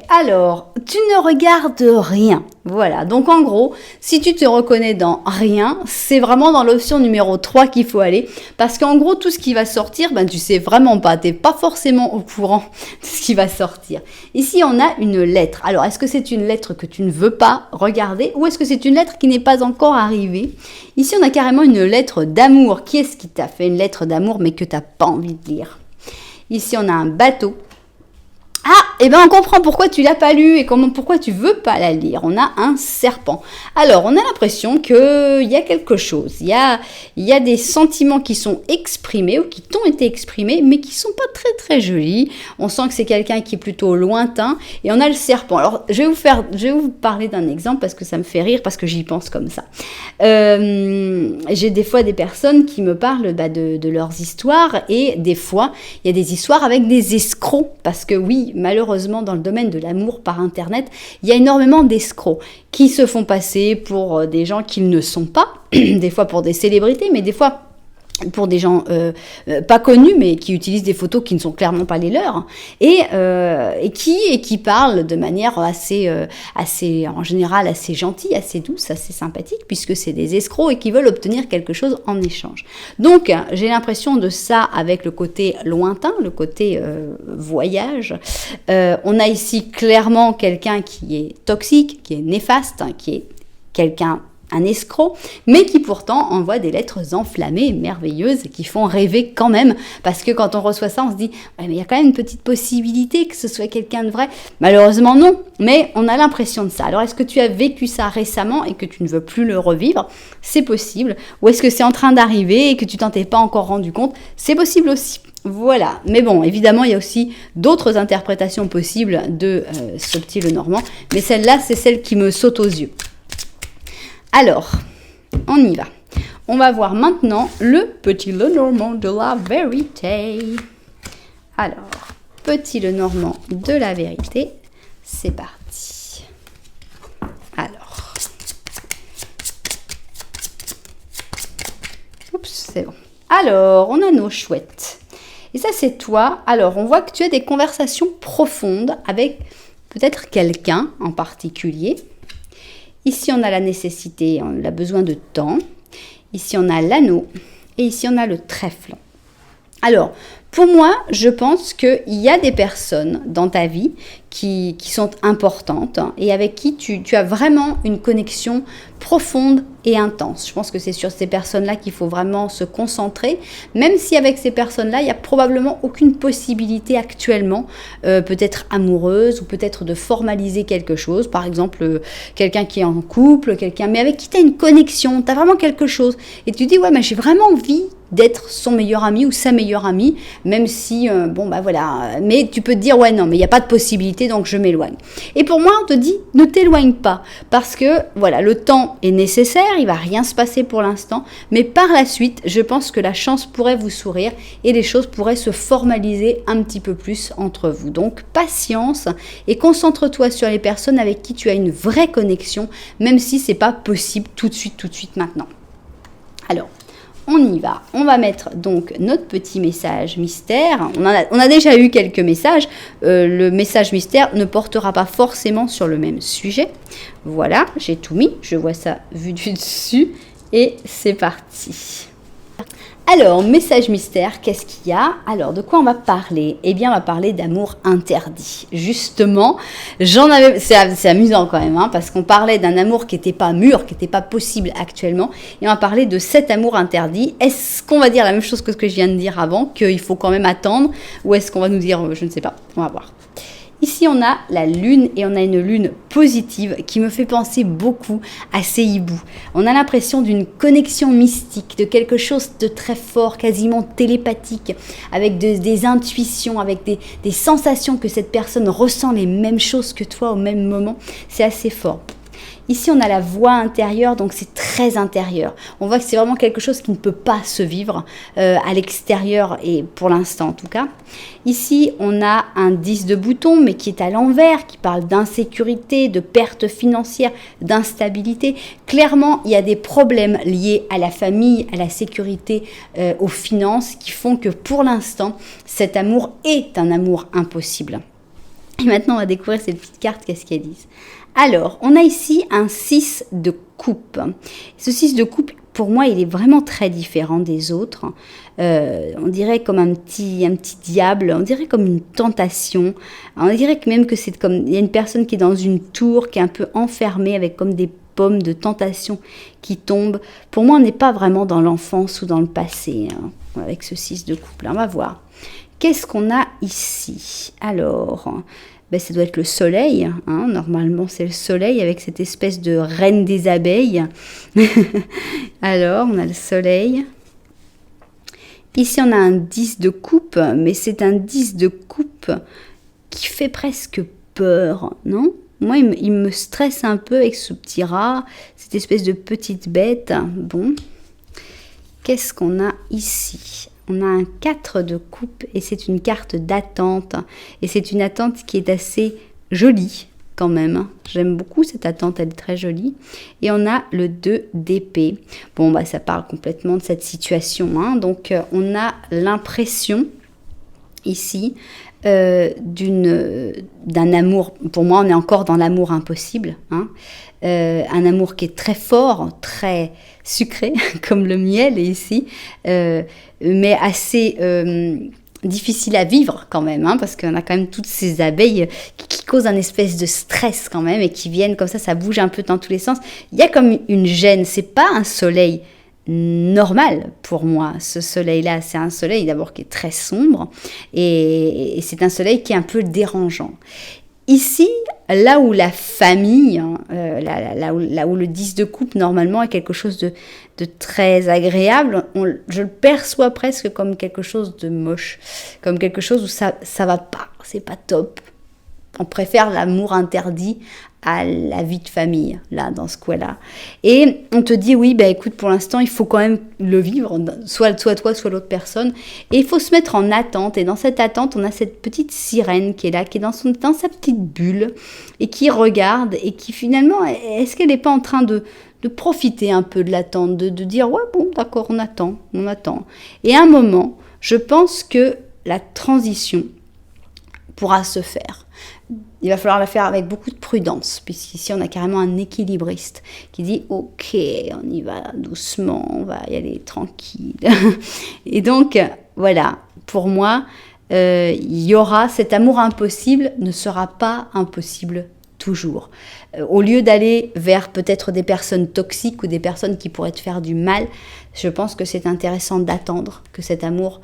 alors, tu ne regardes rien. Voilà, donc en gros, si tu te reconnais dans rien, c'est vraiment dans l'option numéro 3 qu'il faut aller. Parce qu'en gros, tout ce qui va sortir, ben, tu sais vraiment pas, tu n'es pas forcément au courant de ce qui va sortir. Ici, on a une lettre. Alors, est-ce que c'est une lettre que tu ne veux pas regarder ou est-ce que c'est une lettre qui n'est pas encore arrivée? Ici, on a carrément une lettre d'amour. Qui est-ce qui t'a fait une lettre d'amour mais que tu n'as pas envie de lire? Ici, on a un bateau. Ah, et ben on comprend pourquoi tu l'as pas lu et pourquoi tu veux pas la lire. On a un serpent. Alors, on a l'impression qu'il y a quelque chose. Il y a des sentiments qui sont exprimés ou qui t'ont été exprimés, mais qui sont pas très très jolis. On sent que c'est quelqu'un qui est plutôt lointain. Et on a le serpent. Alors, je vais vous parler d'un exemple parce que ça me fait rire, parce que j'y pense comme ça. J'ai des fois des personnes qui me parlent de leurs histoires et des fois, il y a des histoires avec des escrocs. Parce que oui, malheureusement, dans le domaine de l'amour par Internet, il y a énormément d'escrocs qui se font passer pour des gens qu'ils ne sont pas, des fois pour des célébrités, mais des fois pour des gens pas connus, mais qui utilisent des photos qui ne sont clairement pas les leurs, et qui parlent de manière assez, en général, assez gentille, assez douce, assez sympathique, puisque c'est des escrocs et qui veulent obtenir quelque chose en échange. Donc, j'ai l'impression de ça avec le côté lointain, le côté voyage. On a ici clairement quelqu'un qui est toxique, qui est néfaste, qui est quelqu'un un escroc, mais qui pourtant envoie des lettres enflammées, merveilleuses, qui font rêver quand même, parce que quand on reçoit ça, on se dit ouais, mais il y a quand même une petite possibilité que ce soit quelqu'un de vrai. Malheureusement non, mais on a l'impression de ça. Alors est-ce que tu as vécu ça récemment et que tu ne veux plus le revivre? C'est possible. Ou est-ce que c'est en train d'arriver et que tu t'en es pas encore rendu compte? C'est possible aussi. Voilà, mais bon, évidemment, il y a aussi d'autres interprétations possibles de ce petit Lenormand, mais celle-là, c'est celle qui me saute aux yeux. Alors, on y va. On va voir maintenant le petit Lenormand de la vérité. Alors, petit Lenormand de la vérité, c'est parti. Alors, oups, c'est bon. Alors, on a nos chouettes. Et ça, c'est toi. Alors, on voit que tu as des conversations profondes avec peut-être quelqu'un en particulier. Ici, on a la nécessité, on a besoin de temps. Ici, on a l'anneau. Et ici, on a le trèfle. Alors, pour moi, je pense qu'il y a des personnes dans ta vie qui sont importantes et avec qui tu as vraiment une connexion profonde et intense. Je pense que c'est sur ces personnes-là qu'il faut vraiment se concentrer, même si avec ces personnes-là, il n'y a probablement aucune possibilité actuellement, peut-être amoureuse ou peut-être de formaliser quelque chose. Par exemple, quelqu'un qui est en couple, mais avec qui tu as une connexion, tu as vraiment quelque chose. Et tu dis, ouais, mais j'ai vraiment envie d'être son meilleur ami ou sa meilleure amie, même si, voilà, mais tu peux te dire, ouais, non, mais il n'y a pas de possibilité, donc je m'éloigne. Et pour moi, on te dit, ne t'éloigne pas, parce que, voilà, le temps est nécessaire, il va rien se passer pour l'instant, mais par la suite, je pense que la chance pourrait vous sourire et les choses pourraient se formaliser un petit peu plus entre vous. Donc, patience et concentre-toi sur les personnes avec qui tu as une vraie connexion, même si c'est pas possible tout de suite maintenant. Alors, on y va. On va mettre donc notre petit message mystère. On a déjà eu quelques messages. Le message mystère ne portera pas forcément sur le même sujet. Voilà, j'ai tout mis. Je vois ça vu du dessus. Et c'est parti. Alors, message mystère, qu'est-ce qu'il y a? Alors, de quoi on va parler? Eh bien, on va parler d'amour interdit. Justement, c'est amusant quand même, parce qu'on parlait d'un amour qui n'était pas mûr, qui n'était pas possible actuellement, et on va parler de cet amour interdit. Est-ce qu'on va dire la même chose que ce que je viens de dire avant, qu'il faut quand même attendre, ou est-ce qu'on va nous dire, je ne sais pas, on va voir. Ici, on a la lune et on a une lune positive qui me fait penser beaucoup à ces hiboux. On a l'impression d'une connexion mystique, de quelque chose de très fort, quasiment télépathique, avec des intuitions, avec des sensations que cette personne ressent les mêmes choses que toi au même moment. C'est assez fort. Ici, on a la voix intérieure, donc c'est très intérieur. On voit que c'est vraiment quelque chose qui ne peut pas se vivre à l'extérieur, et pour l'instant en tout cas. Ici, on a un 10 de bouton, mais qui est à l'envers, qui parle d'insécurité, de perte financière, d'instabilité. Clairement, il y a des problèmes liés à la famille, à la sécurité, aux finances, qui font que pour l'instant, cet amour est un amour impossible. Et maintenant, on va découvrir ces petites cartes, qu'est-ce qu'elles disent. Alors, on a ici un 6 de coupe. Ce 6 de coupe, pour moi, il est vraiment très différent des autres. On dirait comme un petit diable, on dirait comme une tentation. On dirait que même que c'est comme, il y a une personne qui est dans une tour, qui est un peu enfermée avec comme des pommes de tentation qui tombent. Pour moi, on n'est pas vraiment dans l'enfance ou dans le passé, hein, avec ce 6 de coupe. Là, on va voir. Qu'est-ce qu'on a ici? Alors, ça doit être le soleil. Hein. Normalement, c'est le soleil avec cette espèce de reine des abeilles. Alors, on a le soleil. Ici, on a un 10 de coupe, mais c'est un 10 de coupe qui fait presque peur, non? Moi, il me stresse un peu avec ce petit rat, cette espèce de petite bête. Bon, qu'est-ce qu'on a ici? On a un 4 de coupe et c'est une carte d'attente. Et c'est une attente qui est assez jolie quand même. J'aime beaucoup cette attente, elle est très jolie. Et on a le 2 d'épée. Bon, ça parle complètement de cette situation. Hein. Donc, on a l'impression ici d'un amour. Pour moi, on est encore dans l'amour impossible. Hein. Un amour qui est très fort, très sucré, comme le miel est ici, mais assez difficile à vivre quand même, hein, parce qu'on a quand même toutes ces abeilles qui causent un espèce de stress quand même, et qui viennent comme ça bouge un peu dans tous les sens. Il y a comme une gêne, c'est pas un soleil normal pour moi, ce soleil-là. C'est un soleil d'abord qui est très sombre, et c'est un soleil qui est un peu dérangeant. Ici, là où la famille, hein, là où le 10 de coupe normalement est quelque chose de très agréable, je le perçois presque comme quelque chose de moche, comme quelque chose où ça va pas, c'est pas top. On préfère l'amour interdit à la vie de famille, là, dans ce coin-là. Et on te dit, oui, écoute, pour l'instant, il faut quand même le vivre, soit toi, soit l'autre personne. Et il faut se mettre en attente. Et dans cette attente, on a cette petite sirène qui est là, qui est dans sa petite bulle, et qui regarde, et qui finalement, est-ce qu'elle n'est pas en train de profiter un peu de l'attente, de dire, ouais, bon, d'accord, on attend. Et à un moment, je pense que la transition pourra se faire. Il va falloir la faire avec beaucoup de prudence, puisqu'ici on a carrément un équilibriste qui dit « Ok, on y va doucement, on va y aller tranquille. » Et donc, voilà, pour moi, il y aura cet amour impossible, ne sera pas impossible toujours. Au lieu d'aller vers peut-être des personnes toxiques ou des personnes qui pourraient te faire du mal, je pense que c'est intéressant d'attendre que cet amour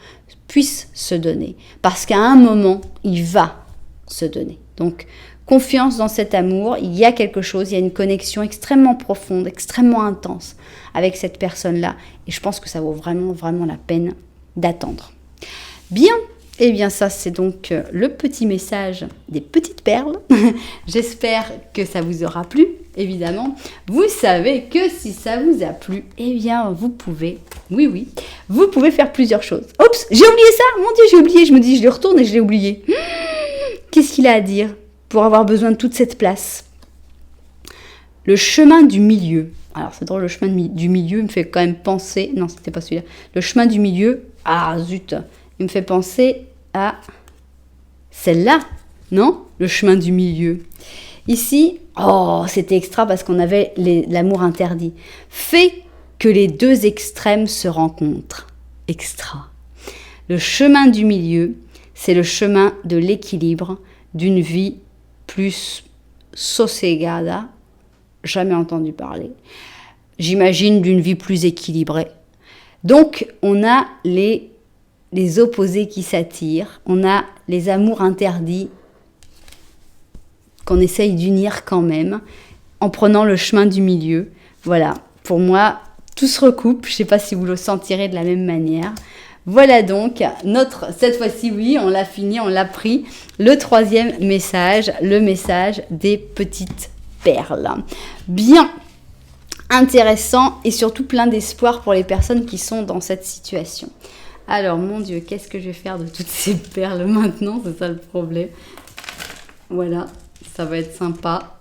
puisse se donner. Parce qu'à un moment, il va se donner. Donc, confiance dans cet amour, il y a quelque chose, il y a une connexion extrêmement profonde, extrêmement intense avec cette personne-là. Et je pense que ça vaut vraiment, vraiment la peine d'attendre. Bien, et bien ça, c'est donc le petit message des petites perles. J'espère que ça vous aura plu, évidemment. Vous savez que si ça vous a plu, eh bien, vous pouvez, oui, vous pouvez faire plusieurs choses. Oups, j'ai oublié ça, mon Dieu, j'ai oublié. Je me dis, je le retourne et je l'ai oublié. Qu'est-ce qu'il a à dire pour avoir besoin de toute cette place? Le chemin du milieu. Alors, c'est drôle, le chemin du milieu me fait quand même penser... Non, c'était pas celui-là. Le chemin du milieu, ah zut, il me fait penser à celle-là, non? Le chemin du milieu. Ici, oh, c'était extra parce qu'on avait l'amour interdit. Fait que les deux extrêmes se rencontrent. Extra. Le chemin du milieu, c'est le chemin de l'équilibre, d'une vie plus sosegada, jamais entendu parler. J'imagine d'une vie plus équilibrée. Donc, on a les opposés qui s'attirent, on a les amours interdits qu'on essaye d'unir quand même, en prenant le chemin du milieu. Voilà, pour moi, tout se recoupe. Je ne sais pas si vous le sentirez de la même manière. Voilà donc, cette fois-ci, oui, on l'a fini, on l'a pris. Le troisième message, le message des petites perles. Bien intéressant et surtout plein d'espoir pour les personnes qui sont dans cette situation. Alors, mon Dieu, qu'est-ce que je vais faire de toutes ces perles maintenant? C'est ça le problème. Voilà, ça va être sympa.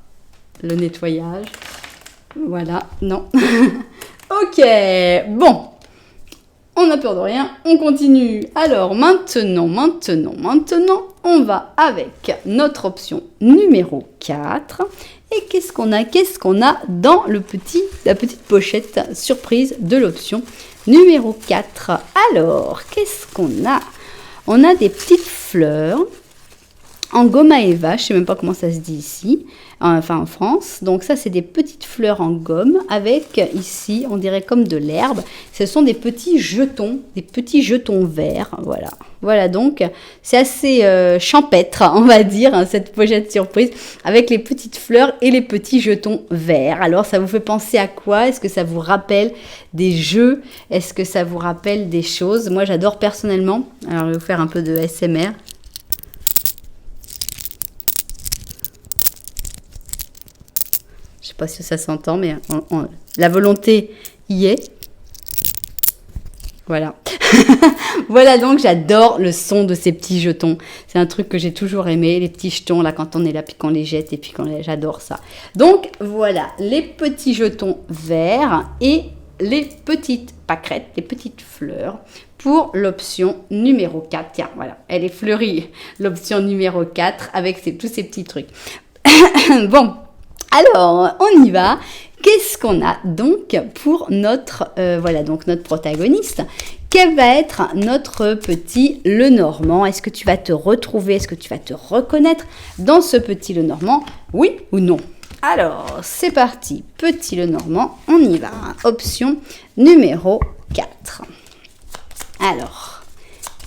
Le nettoyage. Voilà, non. Ok, bon. On n'a peur de rien, on continue. Alors, maintenant, on va avec notre option numéro 4. Et qu'est-ce qu'on a dans la petite pochette surprise de l'option numéro 4. Alors, qu'est-ce qu'on a? On a des petites fleurs en gomme à Eva, je ne sais même pas comment ça se dit ici, enfin en France. Donc ça, c'est des petites fleurs en gomme avec ici, on dirait comme de l'herbe. Ce sont des petits jetons verts, voilà. Voilà donc, c'est assez champêtre, on va dire, hein, cette pochette surprise, avec les petites fleurs et les petits jetons verts. Alors, ça vous fait penser à quoi? Est-ce que ça vous rappelle des jeux? Est-ce que ça vous rappelle des choses? Moi, j'adore personnellement. Alors, je vais vous faire un peu de SMR. Je ne sais pas si ça s'entend, mais la volonté y est. Voilà. Voilà donc, j'adore le son de ces petits jetons. C'est un truc que j'ai toujours aimé, les petits jetons, là, quand on est là, puis qu'on les jette, et puis j'adore ça. Donc, voilà, les petits jetons verts et les petites pâquerettes, les petites fleurs pour l'option numéro 4. Tiens, voilà, elle est fleurie, l'option numéro 4, avec tous ces petits trucs. Bon, alors, on y va. Qu'est-ce qu'on a donc pour notre protagoniste? Quel va être notre petit Lenormand? Est-ce que tu vas te retrouver? Est-ce que tu vas te reconnaître dans ce petit Lenormand? Oui ou non? Alors, c'est parti. Petit Lenormand, on y va. Option numéro 4. Alors,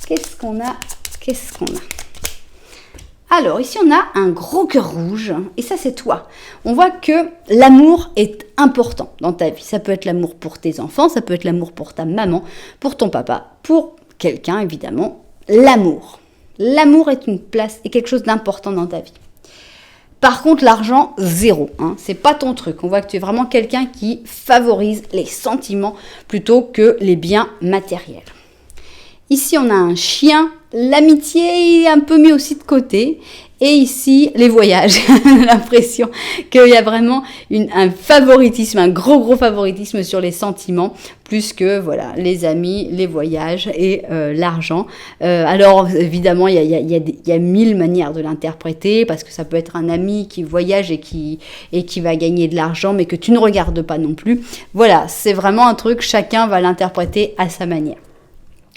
qu'est-ce qu'on a? Alors, ici, on a un gros cœur rouge, et ça, c'est toi. On voit que l'amour est important dans ta vie. Ça peut être l'amour pour tes enfants, ça peut être l'amour pour ta maman, pour ton papa, pour quelqu'un, évidemment. L'amour. L'amour est quelque chose d'important dans ta vie. Par contre, l'argent, zéro. Hein. C'est pas ton truc. On voit que tu es vraiment quelqu'un qui favorise les sentiments plutôt que les biens matériels. Ici, on a un chien. L'amitié est un peu mis aussi de côté. Et ici, les voyages. J'ai l'impression qu'il y a vraiment un favoritisme, un gros favoritisme sur les sentiments, plus que voilà les amis, les voyages et l'argent. Alors, évidemment, il y a 1000 manières de l'interpréter, parce que ça peut être un ami qui voyage et qui va gagner de l'argent, mais que tu ne regardes pas non plus. Voilà, c'est vraiment un truc, chacun va l'interpréter à sa manière.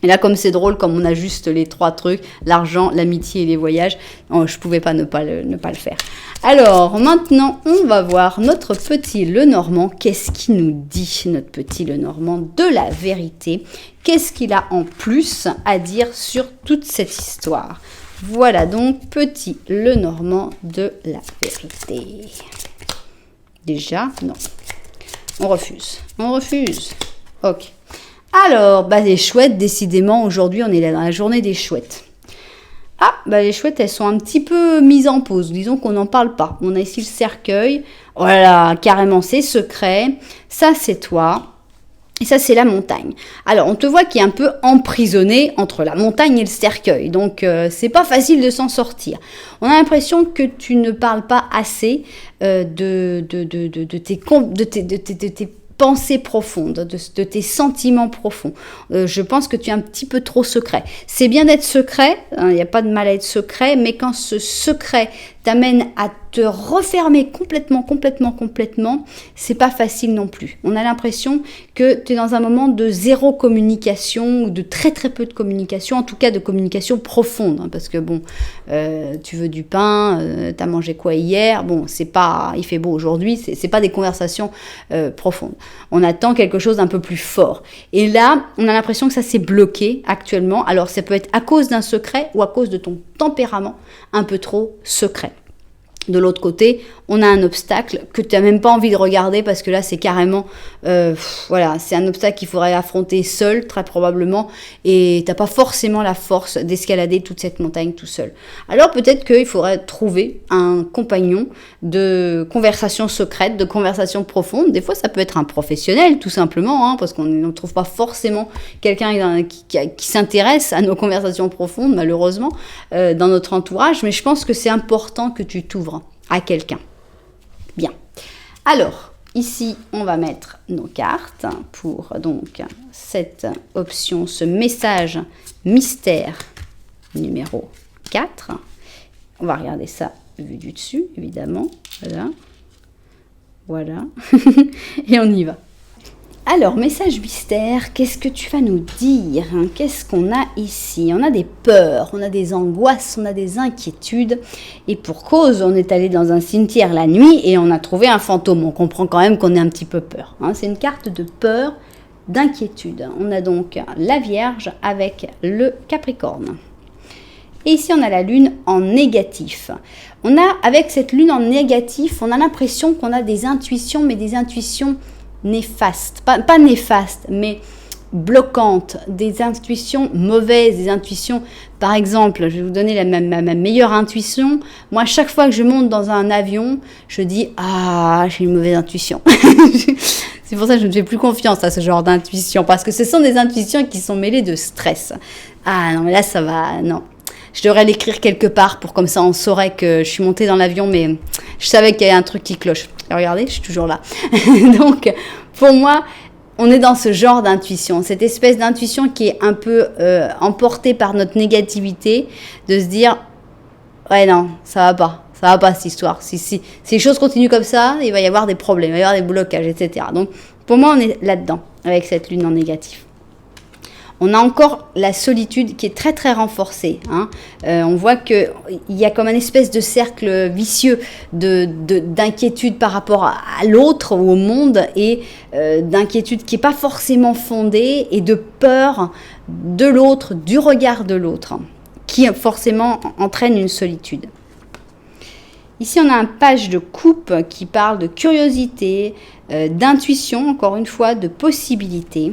Et là, comme c'est drôle, comme on a juste les 3 trucs, l'argent, l'amitié et les voyages, je pouvais pas ne pas le faire. Alors, maintenant, on va voir notre petit Lenormand. Qu'est-ce qu'il nous dit, notre petit Lenormand, de la vérité? Qu'est-ce qu'il a en plus à dire sur toute cette histoire? Voilà donc, petit Lenormand de la vérité. Déjà, non. On refuse. Ok. Alors, les chouettes, décidément, aujourd'hui, on est là dans la journée des chouettes. Ah, les chouettes, elles sont un petit peu mises en pause. Disons qu'on n'en parle pas. On a ici le cercueil. Voilà, carrément, c'est secret. Ça, c'est toi. Et ça, c'est la montagne. Alors, on te voit qui est un peu emprisonné entre la montagne et le cercueil. Donc, c'est pas facile de s'en sortir. On a l'impression que tu ne parles pas assez de tes pensées profondes, de tes sentiments profonds. Je pense que tu es un petit peu trop secret. C'est bien d'être secret, il n'y a pas de mal à être secret, mais quand ce secret t'amène à te refermer complètement, c'est pas facile non plus. On a l'impression que tu es dans un moment de zéro communication, ou de très peu de communication, en tout cas de communication profonde, hein, parce que bon, tu veux du pain, t'as mangé quoi hier, bon, il fait beau aujourd'hui, c'est pas des conversations profondes. On attend quelque chose d'un peu plus fort. Et là, on a l'impression que ça s'est bloqué actuellement. Alors, ça peut être à cause d'un secret ou à cause de ton tempérament un peu trop secret. De l'autre côté, on a un obstacle que tu n'as même pas envie de regarder parce que là, c'est carrément, voilà, c'est un obstacle qu'il faudrait affronter seul, très probablement, et tu n'as pas forcément la force d'escalader toute cette montagne tout seul. Alors peut-être qu'il faudrait trouver un compagnon de conversation secrète, de conversation profonde. Des fois, ça peut être un professionnel, tout simplement, hein, parce qu'on ne trouve pas forcément quelqu'un qui s'intéresse à nos conversations profondes, malheureusement, dans notre entourage, mais je pense que c'est important que tu t'ouvres à quelqu'un. Bien. Alors, ici, on va mettre nos cartes pour donc cette option, ce message mystère numéro 4. On va regarder ça vu du dessus, évidemment. Voilà. Voilà. Et on y va. Alors, message mystère, qu'est-ce que tu vas nous dire? Qu'est-ce qu'on a ici? On a des peurs, on a des angoisses, on a des inquiétudes. Et pour cause, on est allé dans un cimetière la nuit et on a trouvé un fantôme. On comprend quand même qu'on ait un petit peu peur. Hein. C'est une carte de peur, d'inquiétude. On a donc la Vierge avec le Capricorne. Et ici, on a la Lune en négatif. Avec cette Lune en négatif, on a l'impression qu'on a des intuitions, mais des intuitions néfastes, pas néfastes, mais bloquantes, des intuitions mauvaises, des intuitions, par exemple, je vais vous donner ma meilleure intuition. Moi, chaque fois que je monte dans un avion, je dis « Ah, j'ai une mauvaise intuition ». C'est pour ça que je ne fais plus confiance à ce genre d'intuition, parce que ce sont des intuitions qui sont mêlées de stress. Ah non, mais là, ça va, non. Je devrais l'écrire quelque part pour comme ça on saurait que je suis montée dans l'avion, mais je savais qu'il y avait un truc qui cloche. Et regardez, je suis toujours là. Donc, pour moi, on est dans ce genre d'intuition, cette espèce d'intuition qui est un peu emportée par notre négativité, de se dire, ouais non, ça va pas cette histoire. Si les choses continuent comme ça, il va y avoir des problèmes, il va y avoir des blocages, etc. Donc, pour moi, on est là-dedans, avec cette lune en négatif. On a encore la solitude qui est très très renforcée. Hein. On voit qu'il y a comme une espèce de cercle vicieux d'inquiétude par rapport à l'autre ou au monde et d'inquiétude qui n'est pas forcément fondée et de peur de l'autre, du regard de l'autre, qui forcément entraîne une solitude. Ici, on a un page de coupe qui parle de curiosité, d'intuition, encore une fois, de possibilité.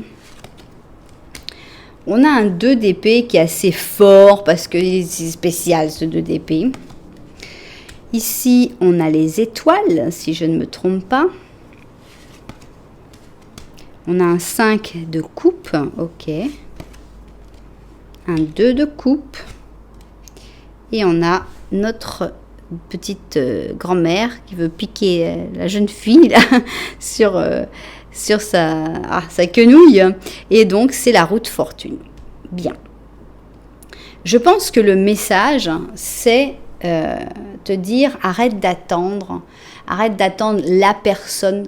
On a un 2 d'épée qui est assez fort parce que c'est spécial ce 2 d'épée. Ici, on a les étoiles, si je ne me trompe pas. On a un 5 de coupe, ok. Un 2 de coupe. Et on a notre petite grand-mère qui veut piquer la jeune fille là, sur sa quenouille, et donc c'est la roue de fortune. Bien. Je pense que le message, c'est te dire arrête d'attendre la personne,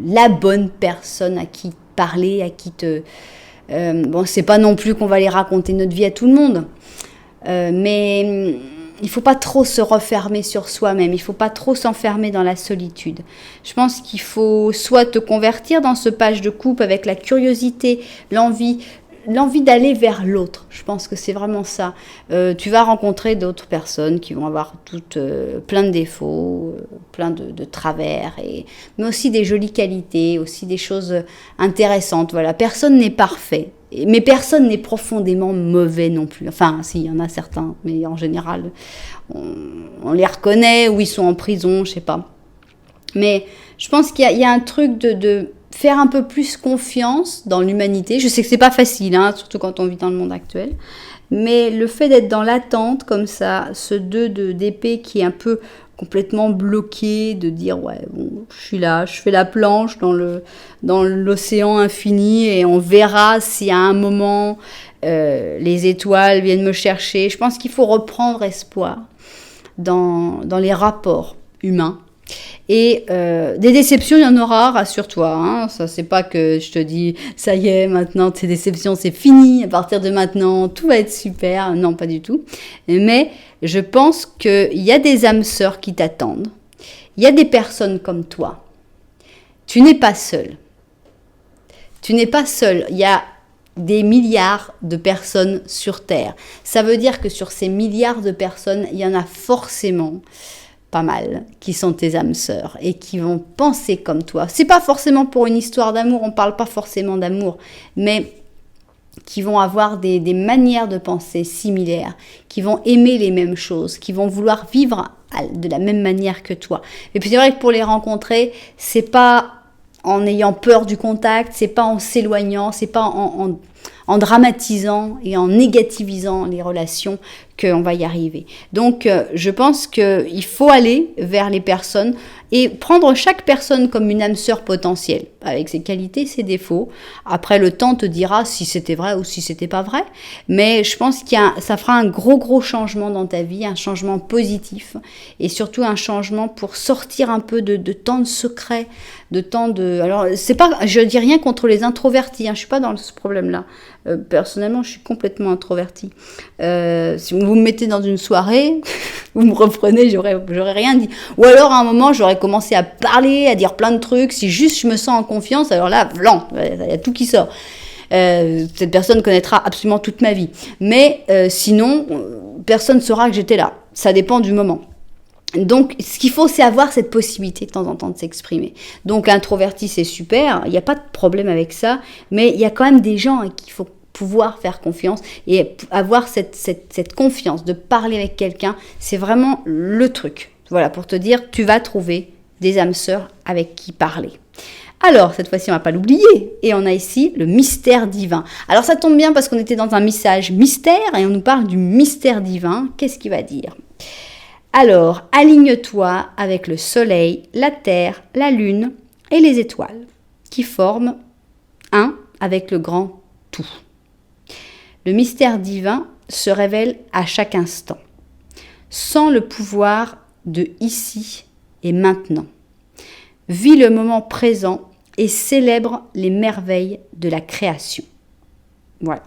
la bonne personne à qui parler, à qui te... bon, c'est pas non plus qu'on va aller raconter notre vie à tout le monde, mais... il ne faut pas trop se refermer sur soi-même, il ne faut pas trop s'enfermer dans la solitude. Je pense qu'il faut soit te convertir dans ce page de coupe avec la curiosité, l'envie d'aller vers l'autre. Je pense que c'est vraiment ça. Tu vas rencontrer d'autres personnes qui vont avoir toutes plein de défauts, plein de travers, mais aussi des jolies qualités, aussi des choses intéressantes. Voilà, personne n'est parfait. Mais personne n'est profondément mauvais non plus. Enfin, si, il y en a certains, mais en général, on les reconnaît ou ils sont en prison, je sais pas. Mais je pense qu'il y a un truc de faire un peu plus confiance dans l'humanité. Je sais que c'est pas facile, hein, surtout quand on vit dans le monde actuel. Mais le fait d'être dans l'attente comme ça, ce 2 d'épée qui est un peu complètement bloqué, de dire ouais bon, je suis là, je fais la planche dans l'océan infini et on verra si à un moment les étoiles viennent me chercher. Je pense qu'il faut reprendre espoir dans les rapports humains. Et des déceptions, il y en aura, rassure-toi. Hein. Ça, c'est pas que je te dis, ça y est, maintenant, tes déceptions, c'est fini. À partir de maintenant, tout va être super. Non, pas du tout. Mais je pense qu'il y a des âmes sœurs qui t'attendent. Il y a des personnes comme toi. Tu n'es pas seul. Tu n'es pas seul. Il y a des milliards de personnes sur Terre. Ça veut dire que sur ces milliards de personnes, il y en a forcément pas mal qui sont tes âmes sœurs et qui vont penser comme toi. C'est pas forcément pour une histoire d'amour, on parle pas forcément d'amour, mais qui vont avoir des manières de penser similaires, qui vont aimer les mêmes choses, qui vont vouloir vivre de la même manière que toi. Et puis c'est vrai que pour les rencontrer, c'est pas en ayant peur du contact, c'est pas en s'éloignant, c'est pas en dramatisant et en négativisant les relations qu'on va y arriver. Donc, je pense qu'il faut aller vers les personnes et prendre chaque personne comme une âme sœur potentielle, avec ses qualités, ses défauts. Après, le temps te dira si c'était vrai ou si c'était pas vrai. Mais je pense ça fera un gros changement dans ta vie, un changement positif et surtout un changement pour sortir un peu de temps de secret, de temps de... Alors, c'est pas, je dis rien contre les introvertis, hein, je suis pas dans ce problème-là. Personnellement, je suis complètement introvertie. Si vous me mettez dans une soirée, vous me reprenez, j'aurais rien dit. Ou alors, à un moment, j'aurais commencé à parler, à dire plein de trucs. Si juste je me sens en confiance, alors là, blanc, il y a tout qui sort. Cette personne connaîtra absolument toute ma vie. Mais sinon, personne ne saura que j'étais là. Ça dépend du moment. Donc, ce qu'il faut, c'est avoir cette possibilité de temps en temps de s'exprimer. Donc, introverti, c'est super, il n'y a pas de problème avec ça, mais il y a quand même des gens à qui il faut pouvoir faire confiance et avoir cette confiance de parler avec quelqu'un, c'est vraiment le truc. Voilà, pour te dire, tu vas trouver des âmes sœurs avec qui parler. Alors, cette fois-ci, on ne va pas l'oublier. Et on a ici le mystère divin. Alors, ça tombe bien parce qu'on était dans un message mystère et on nous parle du mystère divin. Qu'est-ce qu'il va dire ? Alors, aligne-toi avec le soleil, la terre, la lune et les étoiles qui forment un avec le grand tout. Le mystère divin se révèle à chaque instant, sans le pouvoir de ici et maintenant. Vis le moment présent et célèbre les merveilles de la création. Voilà.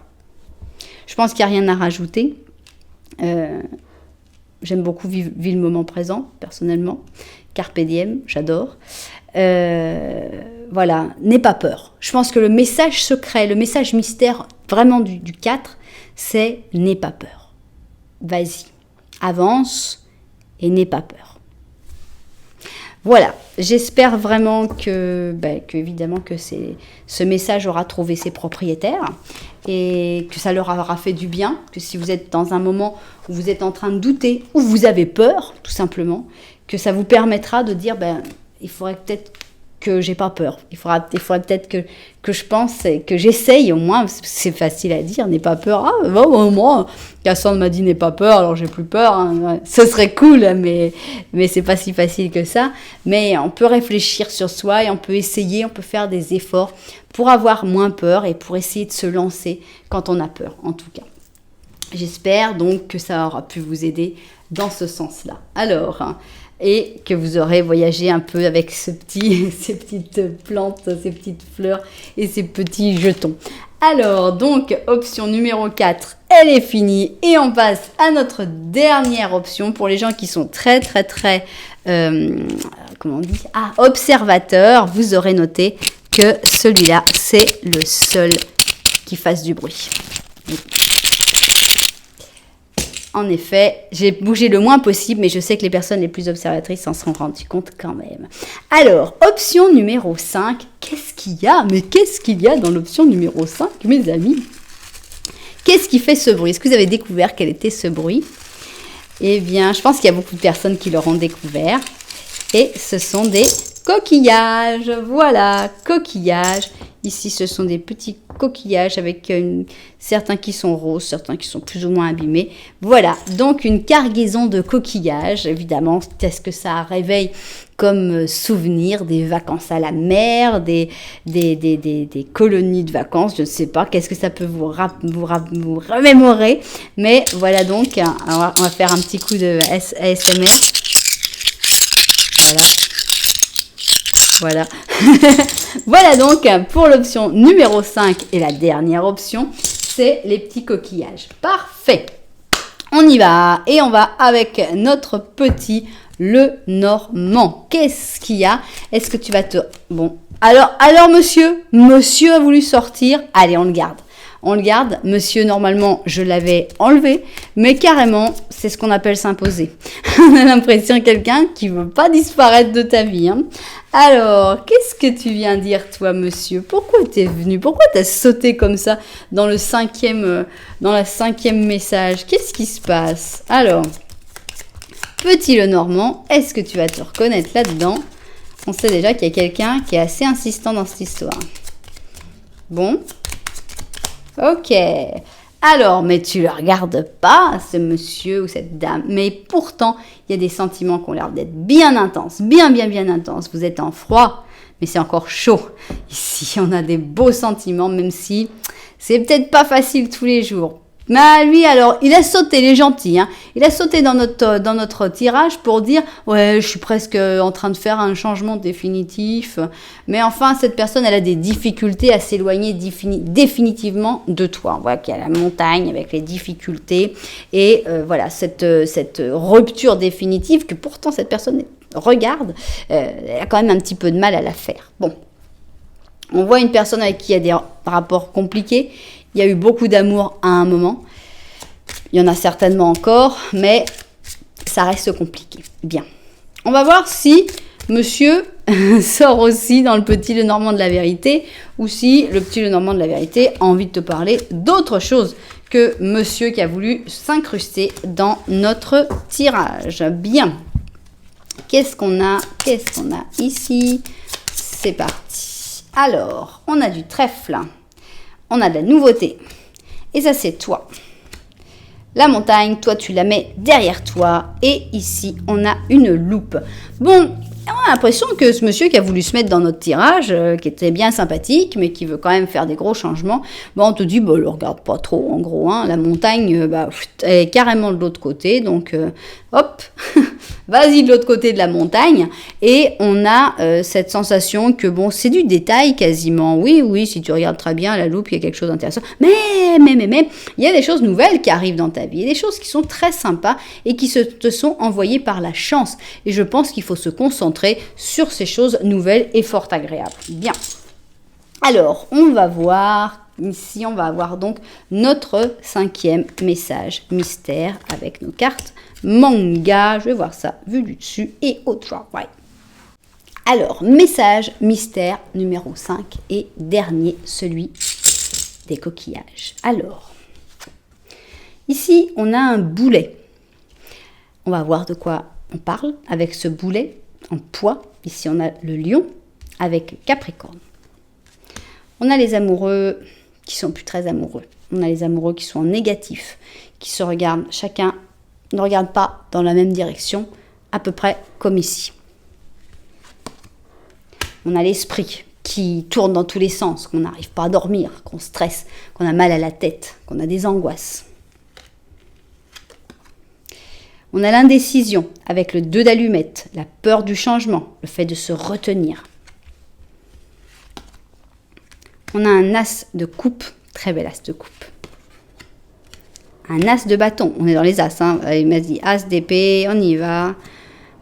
Je pense qu'il n'y a rien à rajouter. J'aime beaucoup vivre le moment présent, personnellement. Carpe diem, j'adore. Voilà, n'aie pas peur. Je pense que le message secret, le message mystère vraiment du 4, c'est n'aie pas peur. Vas-y, avance et n'aie pas peur. Voilà, j'espère vraiment évidemment que ce message aura trouvé ses propriétaires et que ça leur aura fait du bien, que si vous êtes dans un moment où vous êtes en train de douter, ou vous avez peur, tout simplement, que ça vous permettra de dire, il faudrait peut-être que j'ai pas peur. Il faudrait peut-être que je pense, que j'essaye au moins, c'est facile à dire, n'aie pas peur. Ah, bon, moi, Cassandre m'a dit n'aie pas peur, alors j'ai plus peur. Hein. Ce serait cool, mais c'est pas si facile que ça. Mais on peut réfléchir sur soi et on peut essayer, on peut faire des efforts pour avoir moins peur et pour essayer de se lancer quand on a peur, en tout cas. J'espère donc que ça aura pu vous aider dans ce sens-là. Alors, et que vous aurez voyagé un peu avec ces petites plantes, ces petites fleurs et ces petits jetons. Alors, donc, option numéro 4, elle est finie. Et on passe à notre dernière option pour les gens qui sont très, observateurs. Vous aurez noté que celui-là, c'est le seul qui fasse du bruit. En effet, j'ai bougé le moins possible, mais je sais que les personnes les plus observatrices s'en sont rendues compte quand même. Alors, option numéro 5, qu'est-ce qu'il y a ? Mais qu'est-ce qu'il y a dans l'option numéro 5, mes amis ? Qu'est-ce qui fait ce bruit ? Est-ce que vous avez découvert quel était ce bruit ? Eh bien, je pense qu'il y a beaucoup de personnes qui l'auront découvert. Et ce sont des coquillages. Voilà, coquillages. Ici, ce sont des petits coquillages avec certains qui sont roses, certains qui sont plus ou moins abîmés. Voilà, donc une cargaison de coquillages, évidemment. Qu'est-ce que ça réveille comme souvenir des vacances à la mer, des colonies de vacances, je ne sais pas. Qu'est-ce que ça peut vous remémorer. Mais voilà donc, on va faire un petit coup de ASMR. Voilà. Voilà donc pour l'option numéro 5 et la dernière option, c'est les petits coquillages. Parfait. On y va et on va avec notre petit le Normand. Qu'est-ce qu'il y a ? Est-ce que tu vas te... Bon, alors monsieur a voulu sortir. Allez, on le garde. On le garde. Monsieur, normalement, je l'avais enlevé. Mais carrément, c'est ce qu'on appelle s'imposer. On a l'impression de quelqu'un qui ne veut pas disparaître de ta vie. Hein. Alors, qu'est-ce que tu viens dire, toi, monsieur? Pourquoi tu es venu? Pourquoi tu as sauté comme ça dans la cinquième message? Qu'est-ce qui se passe? Alors, petit Lenormand, est-ce que tu vas te reconnaître là-dedans? On sait déjà qu'il y a quelqu'un qui est assez insistant dans cette histoire. Bon. Ok. Alors, mais tu ne le regardes pas, ce monsieur ou cette dame. Mais pourtant, il y a des sentiments qui ont l'air d'être bien intenses. Bien intenses. Vous êtes en froid, mais c'est encore chaud. Ici, on a des beaux sentiments, même si c'est peut-être pas facile tous les jours. Mais lui, alors, il a sauté, il est gentil, hein. Il a sauté dans notre tirage pour dire « Ouais, je suis presque en train de faire un changement définitif. » Mais enfin, cette personne, elle a des difficultés à s'éloigner définitivement de toi. On voit qu'il y a la montagne avec les difficultés. Et voilà, cette rupture définitive que pourtant cette personne regarde, elle a quand même un petit peu de mal à la faire. Bon, on voit une personne avec qui il y a des rapports compliqués. Il y a eu beaucoup d'amour à un moment. Il y en a certainement encore, mais ça reste compliqué. Bien. On va voir si monsieur sort aussi dans le petit Lenormand de la vérité ou si le petit Lenormand de la vérité a envie de te parler d'autre chose que monsieur qui a voulu s'incruster dans notre tirage. Bien. Qu'est-ce qu'on a ici? C'est parti. Alors, on a du trèfle. On a de la nouveauté. Et ça, c'est toi. La montagne, toi, tu la mets derrière toi. Et ici, on a une loupe. Bon, on a l'impression que ce monsieur qui a voulu se mettre dans notre tirage, qui était bien sympathique, mais qui veut quand même faire des gros changements, bon, on te dit, le regarde pas trop, en gros. Hein, la montagne, elle est carrément de l'autre côté. Donc, hop, vas-y de l'autre côté de la montagne. Et on a cette sensation que, bon, c'est du détail quasiment. Oui, si tu regardes très bien à la loupe, il y a quelque chose d'intéressant. Mais, il y a des choses nouvelles qui arrivent dans ta vie. Il y a des choses qui sont très sympas et qui te sont envoyées par la chance. Et je pense qu'il faut se concentrer sur ces choses nouvelles et fort agréables. Bien. Alors, on va voir... Ici, on va avoir donc notre 5e message mystère avec nos cartes manga. Je vais voir ça vu du dessus et au travail. Alors, message mystère numéro 5 et dernier, celui des coquillages. Alors, ici, on a un boulet. On va voir de quoi on parle avec ce boulet en poids. Ici, on a le lion avec Capricorne. On a les amoureux qui sont plus très amoureux. On a les amoureux qui sont en négatif, qui se regardent, chacun ne regarde pas dans la même direction, à peu près comme ici. On a l'esprit qui tourne dans tous les sens, qu'on n'arrive pas à dormir, qu'on stresse, qu'on a mal à la tête, qu'on a des angoisses. On a l'indécision avec le 2 d'allumettes, la peur du changement, le fait de se retenir. On a un as de coupe, très bel as de coupe. Un as de bâton, on est dans les as, hein. Il m'a dit as d'épée, on y va.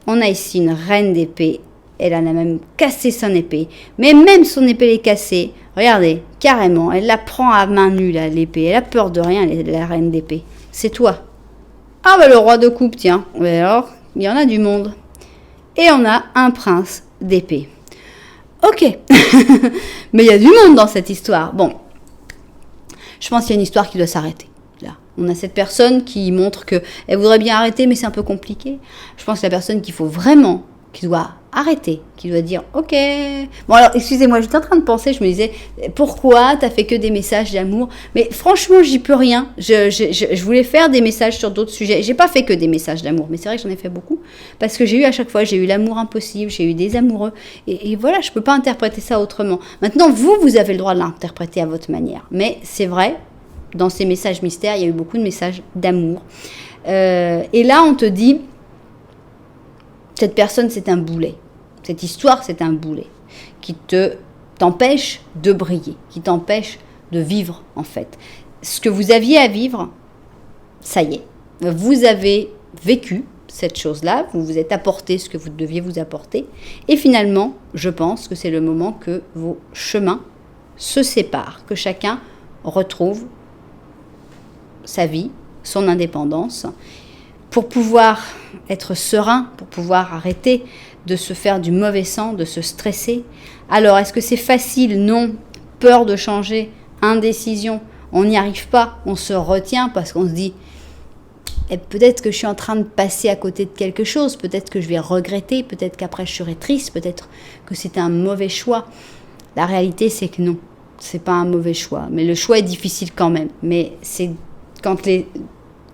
On a ici une reine d'épée, elle en a même cassé son épée. Mais même son épée est cassée, regardez, carrément, elle la prend à main nue, là, l'épée. Elle a peur de rien, la reine d'épée. C'est toi. Ah le roi de coupe, tiens. Mais alors, il y en a du monde. Et on a un prince d'épée. Ok, mais il y a du monde dans cette histoire. Bon, je pense qu'il y a une histoire qui doit s'arrêter. Là, on a cette personne qui montre qu'elle voudrait bien arrêter, mais c'est un peu compliqué. Je pense que la personne qu'il faut vraiment, qui doit arrêter, qui doit dire ok. Bon alors, excusez-moi, j'étais en train de penser, je me disais, pourquoi t'as fait que des messages d'amour? Mais franchement, j'y peux rien. Je voulais faire des messages sur d'autres sujets. J'ai pas fait que des messages d'amour, mais c'est vrai que j'en ai fait beaucoup. Parce que j'ai eu à chaque fois, j'ai eu l'amour impossible, j'ai eu des amoureux. Et voilà, je peux pas interpréter ça autrement. Maintenant, vous avez le droit de l'interpréter à votre manière. Mais c'est vrai, dans ces messages mystères, il y a eu beaucoup de messages d'amour. Et là, on te dit, cette personne, c'est un boulet. Cette histoire, c'est un boulet qui t'empêche de briller, qui t'empêche de vivre, en fait. Ce que vous aviez à vivre, ça y est. Vous avez vécu cette chose-là, vous vous êtes apporté ce que vous deviez vous apporter. Et finalement, je pense que c'est le moment que vos chemins se séparent, que chacun retrouve sa vie, son indépendance, pour pouvoir être serein, pour pouvoir arrêter de se faire du mauvais sang, de se stresser. Alors, est-ce que c'est facile? Non. Peur de changer, indécision, on n'y arrive pas, on se retient parce qu'on se dit peut-être que je suis en train de passer à côté de quelque chose, peut-être que je vais regretter, peut-être qu'après je serai triste, peut-être que c'était un mauvais choix. La réalité, c'est que non, c'est pas un mauvais choix, mais le choix est difficile quand même. Mais c'est quand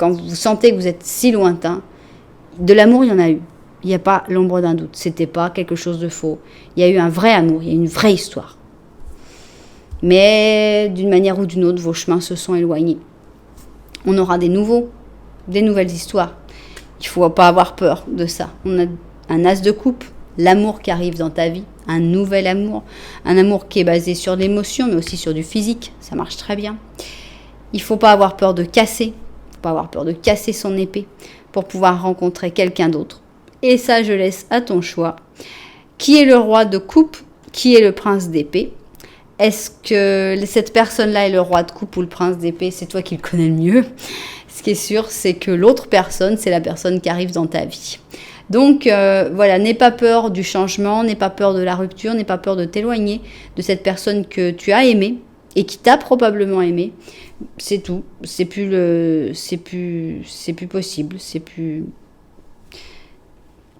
vous sentez que vous êtes si lointain, de l'amour, il y en a eu. Il n'y a pas l'ombre d'un doute. C'était pas quelque chose de faux. Il y a eu un vrai amour, il y a une vraie histoire. Mais d'une manière ou d'une autre, vos chemins se sont éloignés. On aura des nouvelles histoires. Il ne faut pas avoir peur de ça. On a un as de coupe, l'amour qui arrive dans ta vie, un nouvel amour, un amour qui est basé sur l'émotion, mais aussi sur du physique. Ça marche très bien. Il ne faut pas avoir peur de casser. Il ne faut pas avoir peur de casser son épée pour pouvoir rencontrer quelqu'un d'autre. Et ça, je laisse à ton choix. Qui est le roi de coupe? Qui est le prince d'épée? Est-ce que cette personne-là est le roi de coupe ou le prince d'épée? C'est toi qui le connais le mieux. Ce qui est sûr, c'est que l'autre personne, c'est la personne qui arrive dans ta vie. Donc voilà, n'aie pas peur du changement, n'aie pas peur de la rupture, n'aie pas peur de t'éloigner de cette personne que tu as aimée et qui t'a probablement aimé. C'est tout. C'est plus possible.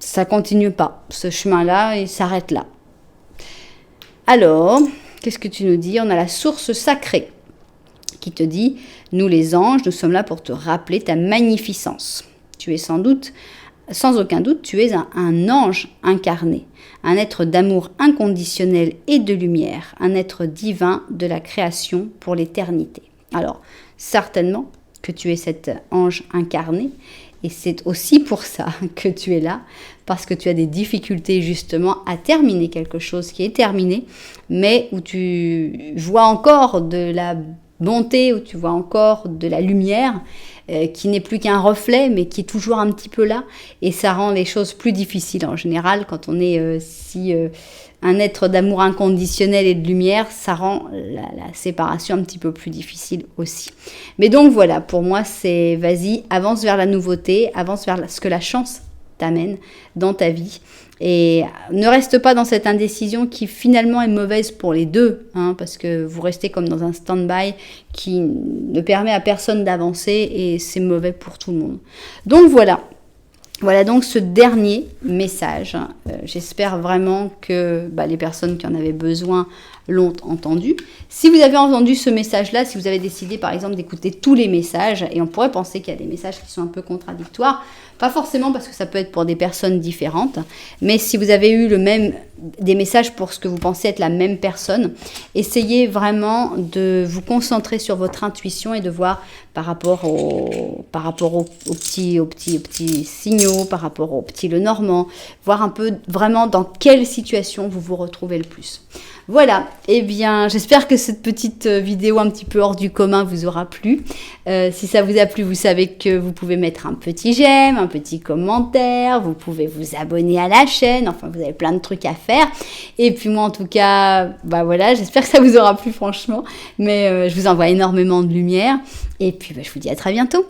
Ça continue pas. Ce chemin-là, il s'arrête là. Alors, qu'est-ce que tu nous dis? On a la source sacrée qui te dit, nous les anges, nous sommes là pour te rappeler ta magnificence. Tu es sans aucun doute, tu es un ange incarné, un être d'amour inconditionnel et de lumière, un être divin de la création pour l'éternité. Alors, certainement que tu es cet ange incarné, et c'est aussi pour ça que tu es là, parce que tu as des difficultés justement à terminer quelque chose qui est terminé, mais où tu vois encore de la bonté, où tu vois encore de la lumière, qui n'est plus qu'un reflet, mais qui est toujours un petit peu là, et ça rend les choses plus difficiles en général. Quand on est un être d'amour inconditionnel et de lumière, ça rend la séparation un petit peu plus difficile aussi. Mais donc voilà, pour moi, c'est vas-y, avance vers la nouveauté, avance vers ce que la chance t'amène dans ta vie. Et ne reste pas dans cette indécision qui finalement est mauvaise pour les deux, parce que vous restez comme dans un stand-by qui ne permet à personne d'avancer et c'est mauvais pour tout le monde. Donc voilà donc ce dernier message. J'espère vraiment que les personnes qui en avaient besoin l'ont entendu. Si vous avez entendu ce message-là, si vous avez décidé par exemple d'écouter tous les messages, et on pourrait penser qu'il y a des messages qui sont un peu contradictoires, pas forcément parce que ça peut être pour des personnes différentes, mais si vous avez eu des messages pour ce que vous pensez être la même personne, essayez vraiment de vous concentrer sur votre intuition et de voir par rapport aux petits signaux, par rapport au petit Lenormand, voir un peu vraiment dans quelle situation vous vous retrouvez le plus. Voilà, eh bien j'espère que cette petite vidéo un petit peu hors du commun vous aura plu. Si ça vous a plu, vous savez que vous pouvez mettre un petit j'aime, un petit commentaire, vous pouvez vous abonner à la chaîne, enfin vous avez plein de trucs à faire. Et puis moi en tout cas, voilà, j'espère que ça vous aura plu franchement, mais je vous envoie énormément de lumière. Et puis je vous dis à très bientôt.